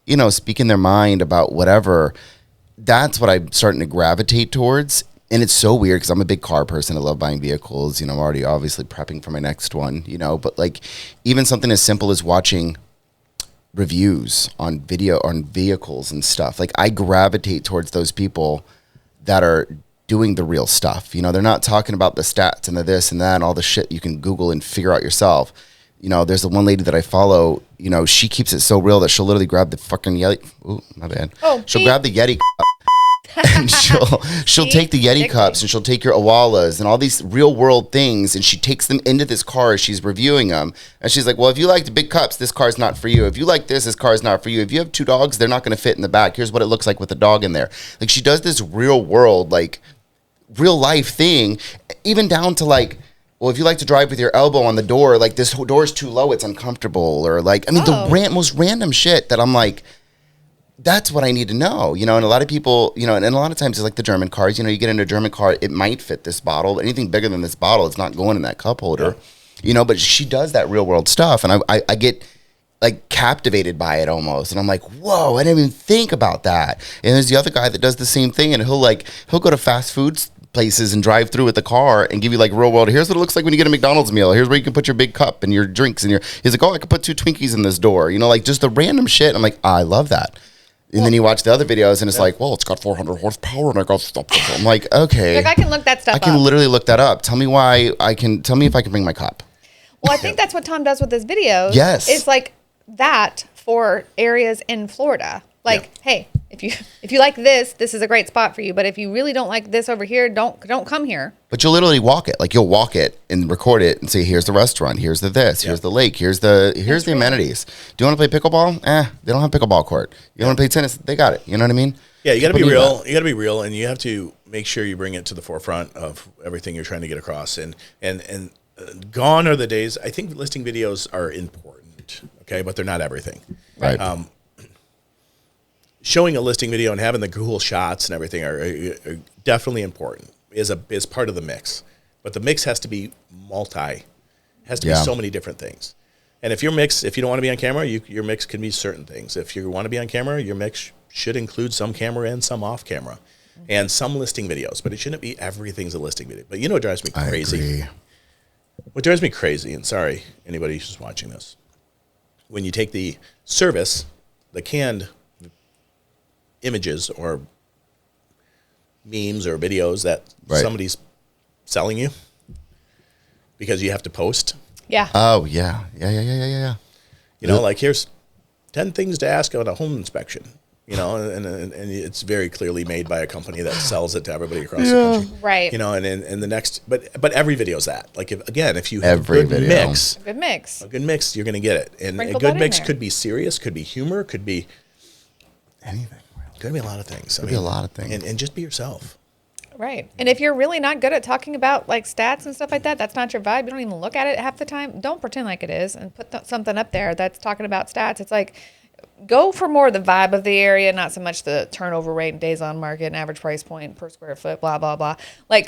you know, speaking their mind about whatever, that's what I'm starting to gravitate towards. And it's so weird because I'm a big car person. I love buying vehicles. You know, I'm already obviously prepping for my next one, you know, but like even something as simple as watching reviews on video on vehicles and stuff. Like, I gravitate towards those people that are doing the real stuff. You know, they're not talking about the stats and the this and that and all the shit you can Google and figure out yourself. You know, there's the one lady that I follow, you know, she keeps it so real that she'll literally grab the fucking Yeti. Ooh, my bad. She'll grab the Yeti cup and she'll take the Yeti cups and she'll take your Awalas and all these real world things and she takes them into this car as she's reviewing them. And she's like, well, if you like the big cups, this car's not for you. If you like this car is not for you. If you have 2 dogs, they're not going to fit in the back. Here's what it looks like with a dog in there. Like, she does this real world, like real life thing, even down to like, well, if you like to drive with your elbow on the door, like this door is too low, it's uncomfortable. Or like, I mean, the most random shit that I'm like, that's what I need to know, you know. And a lot of people, you know, and a lot of times it's like the German cars, you know, you get into a German car, it might fit this bottle, but anything bigger than this bottle, it's not going in that cup holder, you know. But she does that real world stuff, and I get like captivated by it almost, and I'm like, whoa, I didn't even think about that. And there's the other guy that does the same thing, and he'll go to fast food places and drive through with the car and give you like real world, here's what it looks like when you get a McDonald's meal, here's where you can put your big cup and your drinks and he's like, oh, I could put 2 Twinkies in this door, you know, like just the random shit. I'm like, I love that. And then you watch the other videos and it's like, well, it's got 400 horsepower and I got stuff. I'm like, okay. Like, I can look that stuff up. I can literally look that up. Tell me if I can bring my cup. Well, I think that's what Thom does with his videos. Yes. It's like that for areas in Florida. Like, hey, if you like this is a great spot for you. But if you really don't like this over here, don't come here. But you'll literally walk it. Like, you'll walk it and record it and say, here's the restaurant, here's the this, here's the lake, here's the amenities. Do you want to play pickleball? They don't have pickleball court. You want to play tennis? They got it. You know what I mean? Yeah, you got to be real. You got to be real, and you have to make sure you bring it to the forefront of everything you're trying to get across. And gone are the days. I think listing videos are important, okay, but they're not everything. Right. Showing a listing video and having the cool shots and everything are definitely important. Is part of the mix, but the mix has to be has to be so many different things. And if you don't want to be on camera, your mix can be certain things. If you want to be on camera, your mix should include some camera and some off camera, and some listing videos. But it shouldn't be everything's a listing video. But you know what drives me crazy? I agree. What drives me crazy, and sorry anybody who's watching this, when you take the service, the canned images or memes or videos that somebody's selling you because you have to post. Yeah. Oh, yeah. Yeah. You know, like, here's 10 things to ask on a home inspection, you know, and it's very clearly made by a company that sells it to everybody across the country. Right. You know, and the next, but every video is that. Like, if you have a good mix, you're going to get it. And Sprinkle a good that mix in there. could be serious, could be humor, could be Anything. could be a lot of things. Could be a lot of things. And just be yourself. Right. And if you're really not good at talking about like stats and stuff like that, that's not your vibe. You don't even look at it half the time. Don't pretend like it is and put something up there that's talking about stats. It's like, go for more the vibe of the area, not so much the turnover rate, days on market, and average price point per square foot, blah, blah, blah. Like,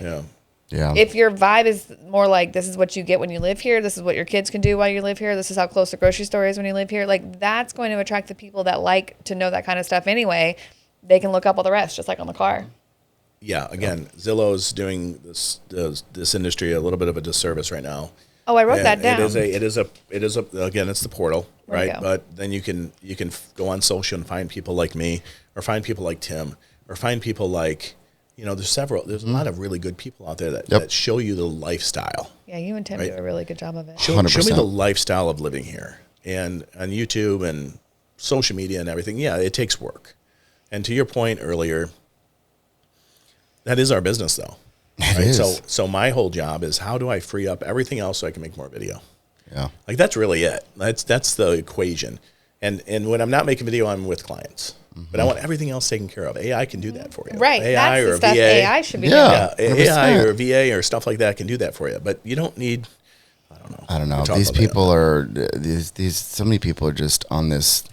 if your vibe is more like, this is what you get when you live here, this is what your kids can do while you live here, this is how close the grocery store is when you live here, like, that's going to attract the people that like to know that kind of stuff anyway. They can look up all the rest, just like on the car. yeah, again, Zillow's doing this industry a little bit of a disservice right now. Oh, I wrote And that down. It is a again, it's the portal, There you right? go. But then you can go on social and find people like me, or find people like Tim, or find people like, there's a lot of really good people out there that show you the lifestyle. Yeah, you and Tim Right. do a really good job of it. Show me 100%. the lifestyle of living here, and on YouTube and social media and everything. Yeah, it takes work. And to your point earlier, that is our business, though. It Right? is. So my whole job is, how do I free up everything else so I can make more video? Yeah. Like, that's really it. That's the equation. And when I'm not making video, I'm with clients. But I want everything else taken care of. AI can do that for you. Right. AI That's or the stuff VA. AI should be Yeah. doing. Yeah, AI 100%. or VA or stuff like that can do that for you. But you don't need, I don't know. We'll talk These about that. people are so many people are just on this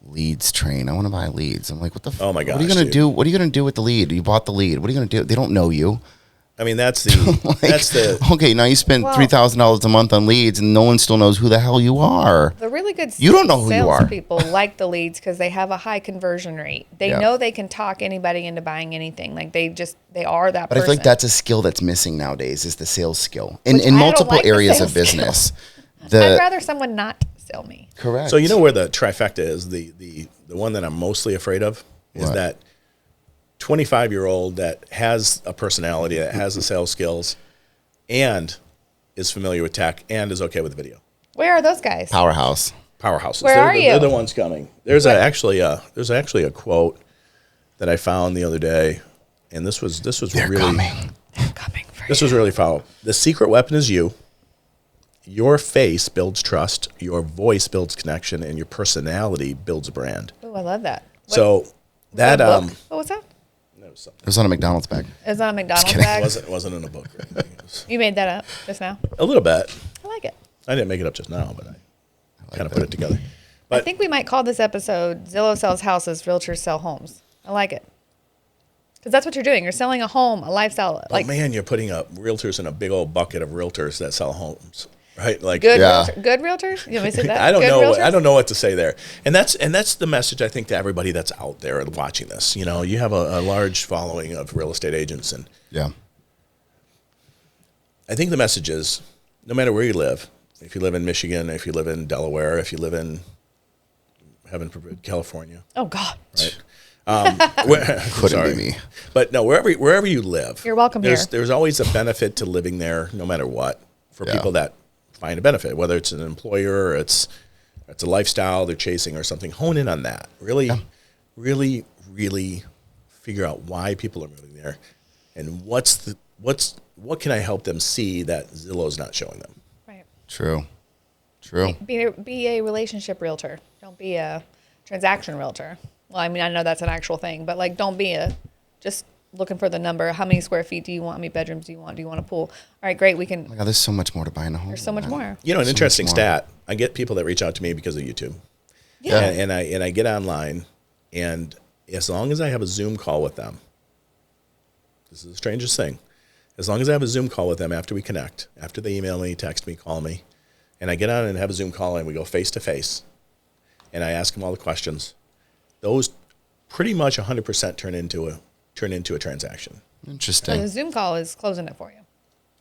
leads train. I want to buy leads. I'm like, what the? Oh my What are you gosh, gonna dude. do? What are you gonna do with the lead? You bought the lead. What are you gonna do? They don't know you. I mean, that's the Okay, now you spend Well- $3,000 a month on leads, and no one still knows who the hell you are. The really good You don't know who you are. salespeople like the leads because they have a high conversion rate. They Yeah. know they can talk anybody into buying anything. Like they are that But I person. feel like that's a skill that's missing nowadays, is the sales skill in Which I don't multiple like the areas sales of business. I'd rather someone not sell me. Correct. So you know where the trifecta is, the one that I'm mostly afraid of is What? that 25-year-old that has a personality, that has the sales skills, and is familiar with tech, and is okay with video. Where are those guys? Powerhouse. Powerhouses. Where are you? They're the ones coming. There's actually a quote that I found the other day, and this was They're really coming. They're coming for this you. was really foul. The secret weapon is you. Your face builds trust, your voice builds connection, and your personality builds a brand. Oh, I love that. So that What was that? no, it was something. It was on a McDonald's bag. Is that a McDonald's kidding. bag? It wasn't in a book or anything. It was You made that up just now. a little bit. I like it. I didn't make it up just now, but I kind of put it together. I But think we might call this episode "Zillow sells houses, realtors sell homes." I like it because that's what you're doing. You're selling a home, a lifestyle, like man, you're putting up realtors in a big old bucket of realtors that sell homes, right? Like good, Yeah. good realtors. You want me to say that? I don't Good know. realtors? I don't know what to say there. And that's the message I think to everybody that's out there watching this. You know, you have a large following of real estate agents, and Yeah. I think the message is, no matter where you live, if you live in Michigan, if you live in Delaware, if you live in, heaven forbid, California, Oh God. right? Couldn't Sorry. be me. But no, wherever you live, You're welcome here. There's always a benefit to living there, no matter what, for Yeah. people that find a benefit, whether it's an employer, or it's a lifestyle they're chasing or something. Hone in on that. Really, really figure out why people are moving there, and what can I help them see that Zillow's not showing them. Right. True. True. Be a relationship realtor. Don't be a transaction realtor. Well, I mean, I know that's an actual thing, but like, don't be just looking for the number. How many square feet do you want? How many bedrooms do you want? Do you want a pool? All right, great. We can. Oh my God, there's so much more to buying a home. There's so much more. You know, an So much interesting more. stat. I get people that reach out to me because of YouTube. Yeah. And I get online, and as long as I have a Zoom call with them, this is the strangest thing. As long as I have a Zoom call with them after we connect, after they email me, text me, call me, and I get on and have a Zoom call and we go face to face, and I ask them all the questions, those pretty much 100% turn into a transaction. So Interesting. the Zoom call is closing it for you.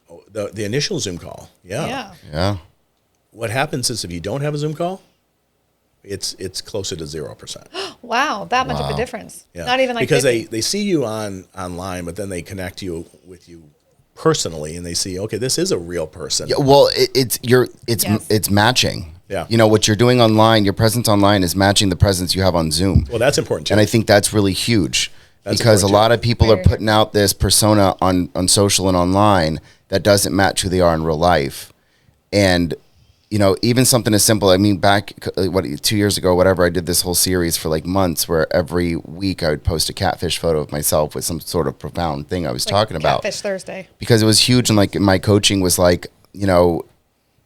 Oh, the initial Zoom call, Yeah. Yeah. What happens is if you don't have a Zoom call, it's closer to 0%. Wow, that much of a Wow. difference. Yeah. Not even like because 50. they see you online, but then they connect you with you personally, and they see, okay, this is a real person. Yeah, well, it's Yes. it's matching. Yeah. You know what you're doing online, your presence online is matching the presence you have on Zoom. Well, that's important too. And I think that's really huge That's because a important, lot of people are Very. putting out this persona on social and online that doesn't match who they are in real life. And, you know, even something as simple, I mean, back, 2 years ago, whatever, I did this whole series for like months where every week I would post a catfish photo of myself with some sort of profound thing I was Like talking about. Catfish Thursday. Because it was huge, and like my coaching was like, you know,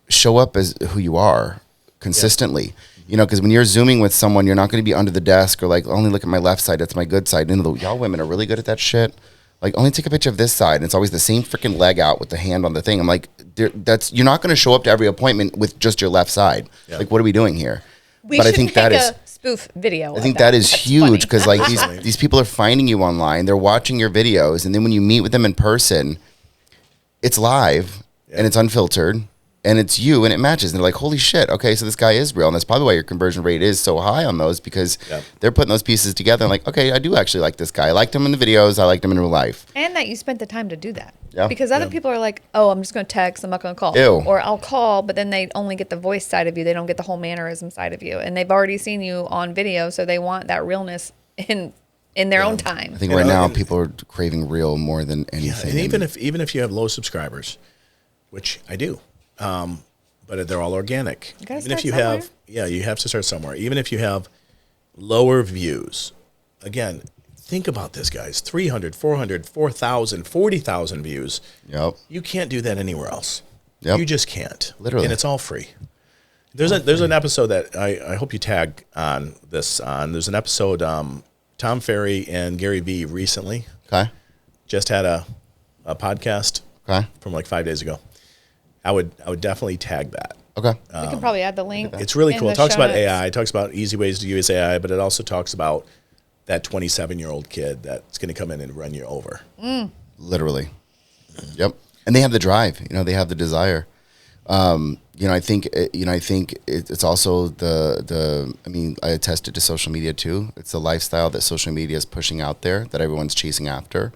show up as who you are consistently. You know, because when you're Zooming with someone, you're not going to be under the desk or like, only look at my left side, that's my good side. And y'all women are really good at that shit. Like, only take a picture of this side, and it's always the same freaking leg out with the hand on the thing. I'm like, you're not going to show up to every appointment with just your left side. Yeah. Like, what are we doing here? We But I should think make that a is spoof video. I think that is huge because like Definitely. these people are finding you online, they're watching your videos, and then when you meet with them in person, it's live and it's unfiltered and it's you and it matches. And they're like, holy shit, okay, so this guy is real. And that's probably why your conversion rate is so high on those because they're putting those pieces together and like, okay, I do actually like this guy. I liked him in the videos. I liked him in real life. And that you spent the time to do that. Yeah. Because other people are like, oh, I'm just going to text. I'm not going to call. Ew. Or I'll call, but then they only get the voice side of you. They don't get the whole mannerism side of you. And they've already seen you on video, so they want that realness in their own time. I think right now people are craving real more than anything. And even if you have low subscribers, which I do, but they're all organic. You gotta Even if start you somewhere. have, you have to start somewhere. Even if you have lower views, again, think about this, guys: 300, 400, 4,000, 40,000 views. Yep. You can't do that anywhere else. Yep. You just can't. Literally. And it's all free. There's an episode that I hope you tag on this on. There's an episode Tom Ferry and Gary Vee recently Okay. just had a podcast Okay. from like 5 days ago. I would definitely tag that. Okay. We can probably add the link. It's really in cool. the It talks show about notes. AI. It talks about easy ways to use AI, but it also talks about that 27-year-old kid that's going to come in and run you over. Literally. Yep. And they have the drive, they have the desire. I think it's also I attest it to social media too. It's the lifestyle that social media is pushing out there that everyone's chasing after.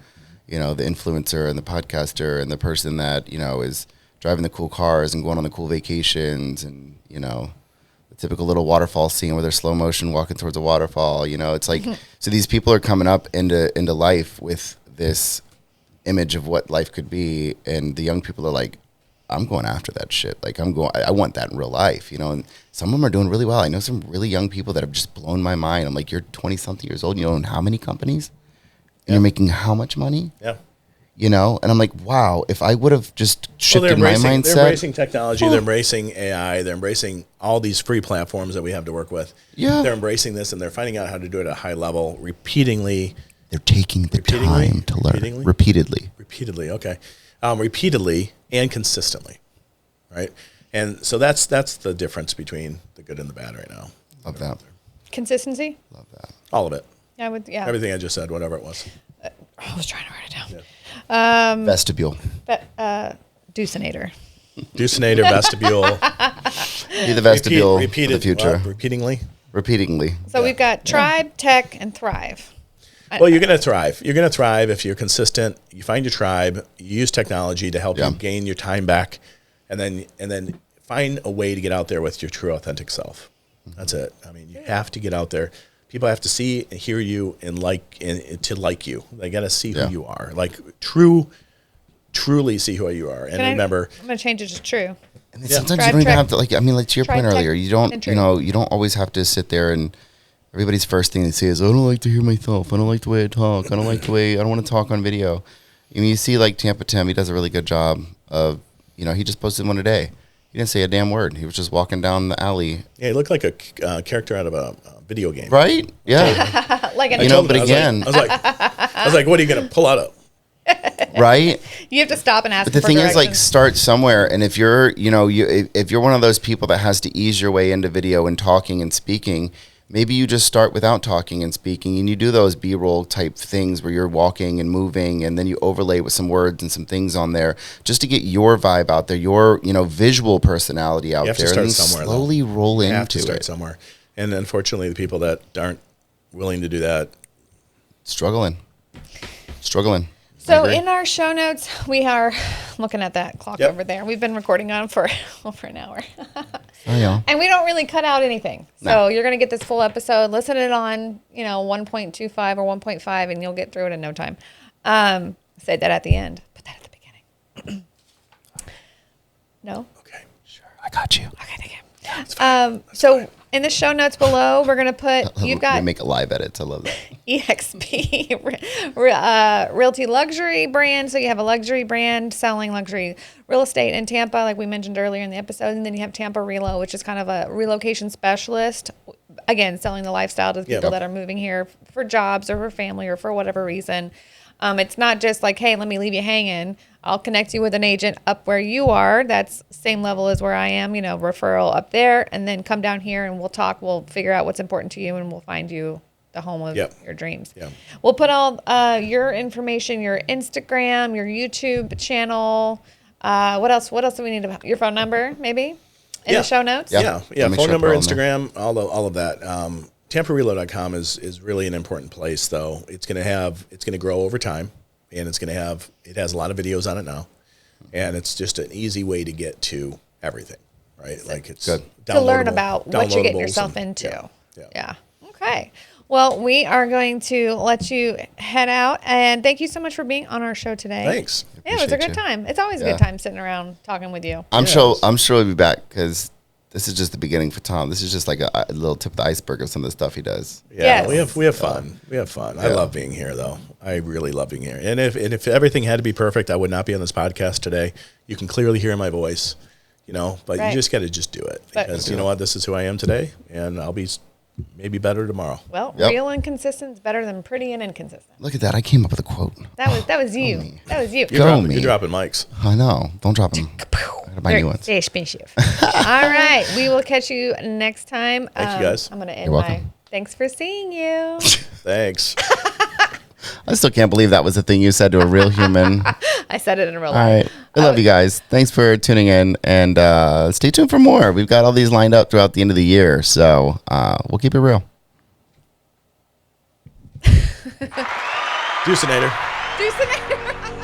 The influencer and the podcaster and the person that, is driving the cool cars and going on the cool vacations and, the typical little waterfall scene where they're slow motion walking towards a waterfall. It's like, so these people are coming up into life with this image of what life could be. And the young people are like, I'm going after that shit. Like I want that in real life, and some of them are doing really well. I know some really young people that have just blown my mind. I'm like, you're 20 something years old. You own how many companies and you're making how much money? Yeah. And I'm like, wow, if I would have just shifted my mindset. They're embracing technology. They're embracing AI. They're embracing all these free platforms that we have to work with. Yeah. They're embracing this and they're finding out how to do it at a high level repeatedly. They're taking the time to learn repeatedly. Okay. Repeatedly and consistently, right? And so that's the difference between the good and the bad right now. Love that. Consistency? Love that. All of it. Yeah. Everything I just said, whatever it was. I was trying to write it down. Vestibule. Deucinator. Deucinator, vestibule. Be the vestibule Repeat for the future. repeatingly. Repeatedly. So we've got tribe, tech, and thrive. Well, you're going to thrive. You're going to thrive if you're consistent. You find your tribe. You use technology to help you gain your time back, and then find a way to get out there with your true, authentic self. That's it. I mean, you have to get out there. People have to see and hear you and to like you. They got to see who you are. Like truly see who you are. And remember, I'm going to change it to true. And sometimes you don't even have to like to your point earlier. You don't you don't always have to sit there and everybody's first thing they say is, I don't like to hear myself. I don't like the way I talk. I don't like the way, I don't want to talk on video. I mean, you see like Tampa Tim, he does a really good job of, he just posted one a day. He didn't say a damn word. He was just walking down the alley. Yeah, he looked like a character out of a video game. Right? Yeah. Like an but again. I was like, what are you going to pull out of? Right? You have to stop and ask. But the thing is, like, start somewhere. And if you're, if you're one of those people that has to ease your way into video and talking and speaking, maybe you just start without talking and speaking, and you do those B-roll type things where you're walking and moving, and then you overlay with some words and some things on there just to get your vibe out there, your visual personality out there, to start and somewhere, slowly roll into it. You have to start somewhere. And unfortunately, the people that aren't willing to do that, struggling. So in our show notes, we are looking at that clock Yep. over there. We've been recording on for over an hour. Oh, yeah. And we don't really cut out anything. So No. you're going to get this full episode. Listen it on, 1.25 or 1.5, and you'll get through it in no time. Say that at the end. Put that at the beginning. No? okay, Sure, I got you. Okay, thank you. So in the show notes below, we're going to put, you've got We make a live edits. I love that. EXP, Realty Luxury brand. So you have a luxury brand selling luxury real estate in Tampa, like we mentioned earlier in the episode. And then you have TampaRelo, which is kind of a relocation specialist. Again, selling the lifestyle to the people that are moving here for jobs or for family or for whatever reason. It's not just like, hey, let me leave you hanging. I'll connect you with an agent up where you are. That's same level as where I am, referral up there. And then come down here and we'll talk. We'll figure out what's important to you and we'll find you the home of your dreams. Yep. We'll put all your information, your Instagram, your YouTube channel. What else? What else do we need? Your phone number, maybe, in the show notes? Yeah. Phone sure number, we're on Instagram, all of that. TampaRelo.com is really an important place, though. It's going to grow over time, and it has a lot of videos on it now, and it's just an easy way to get to everything, right? Like it's good to learn about what you're getting yourself into. Yeah. Okay. Well, we are going to let you head out, and thank you so much for being on our show today. Thanks. Yeah, it was a good time. It's always a good time sitting around talking with you. I'm sure we'll be back because this is just the beginning for Tom. This is just like a little tip of the iceberg of some of the stuff he does. Yeah, we have fun. We have fun. I love being here, though. I really love being here. And if everything had to be perfect, I would not be on this podcast today. You can clearly hear my voice, but you just got to just do it because you know what? This is who I am today, and I'll be maybe better tomorrow. Well, real and consistent is better than pretty and inconsistent. Look at that. I came up with a quote. That was you. That was you. You're dropping mics. I know. Don't drop them. I gotta buy new ones. Very expensive. All right. We will catch you next time. Thank you, guys. I'm going to end You're welcome. thanks for seeing you. Thanks. I still can't believe that was the thing you said to a real human. I said it in real life. All right. I love you guys. Thanks for tuning in, and stay tuned for more. We've got all these lined up throughout the end of the year, so we'll keep it real. Deuceinator. Deuceinator.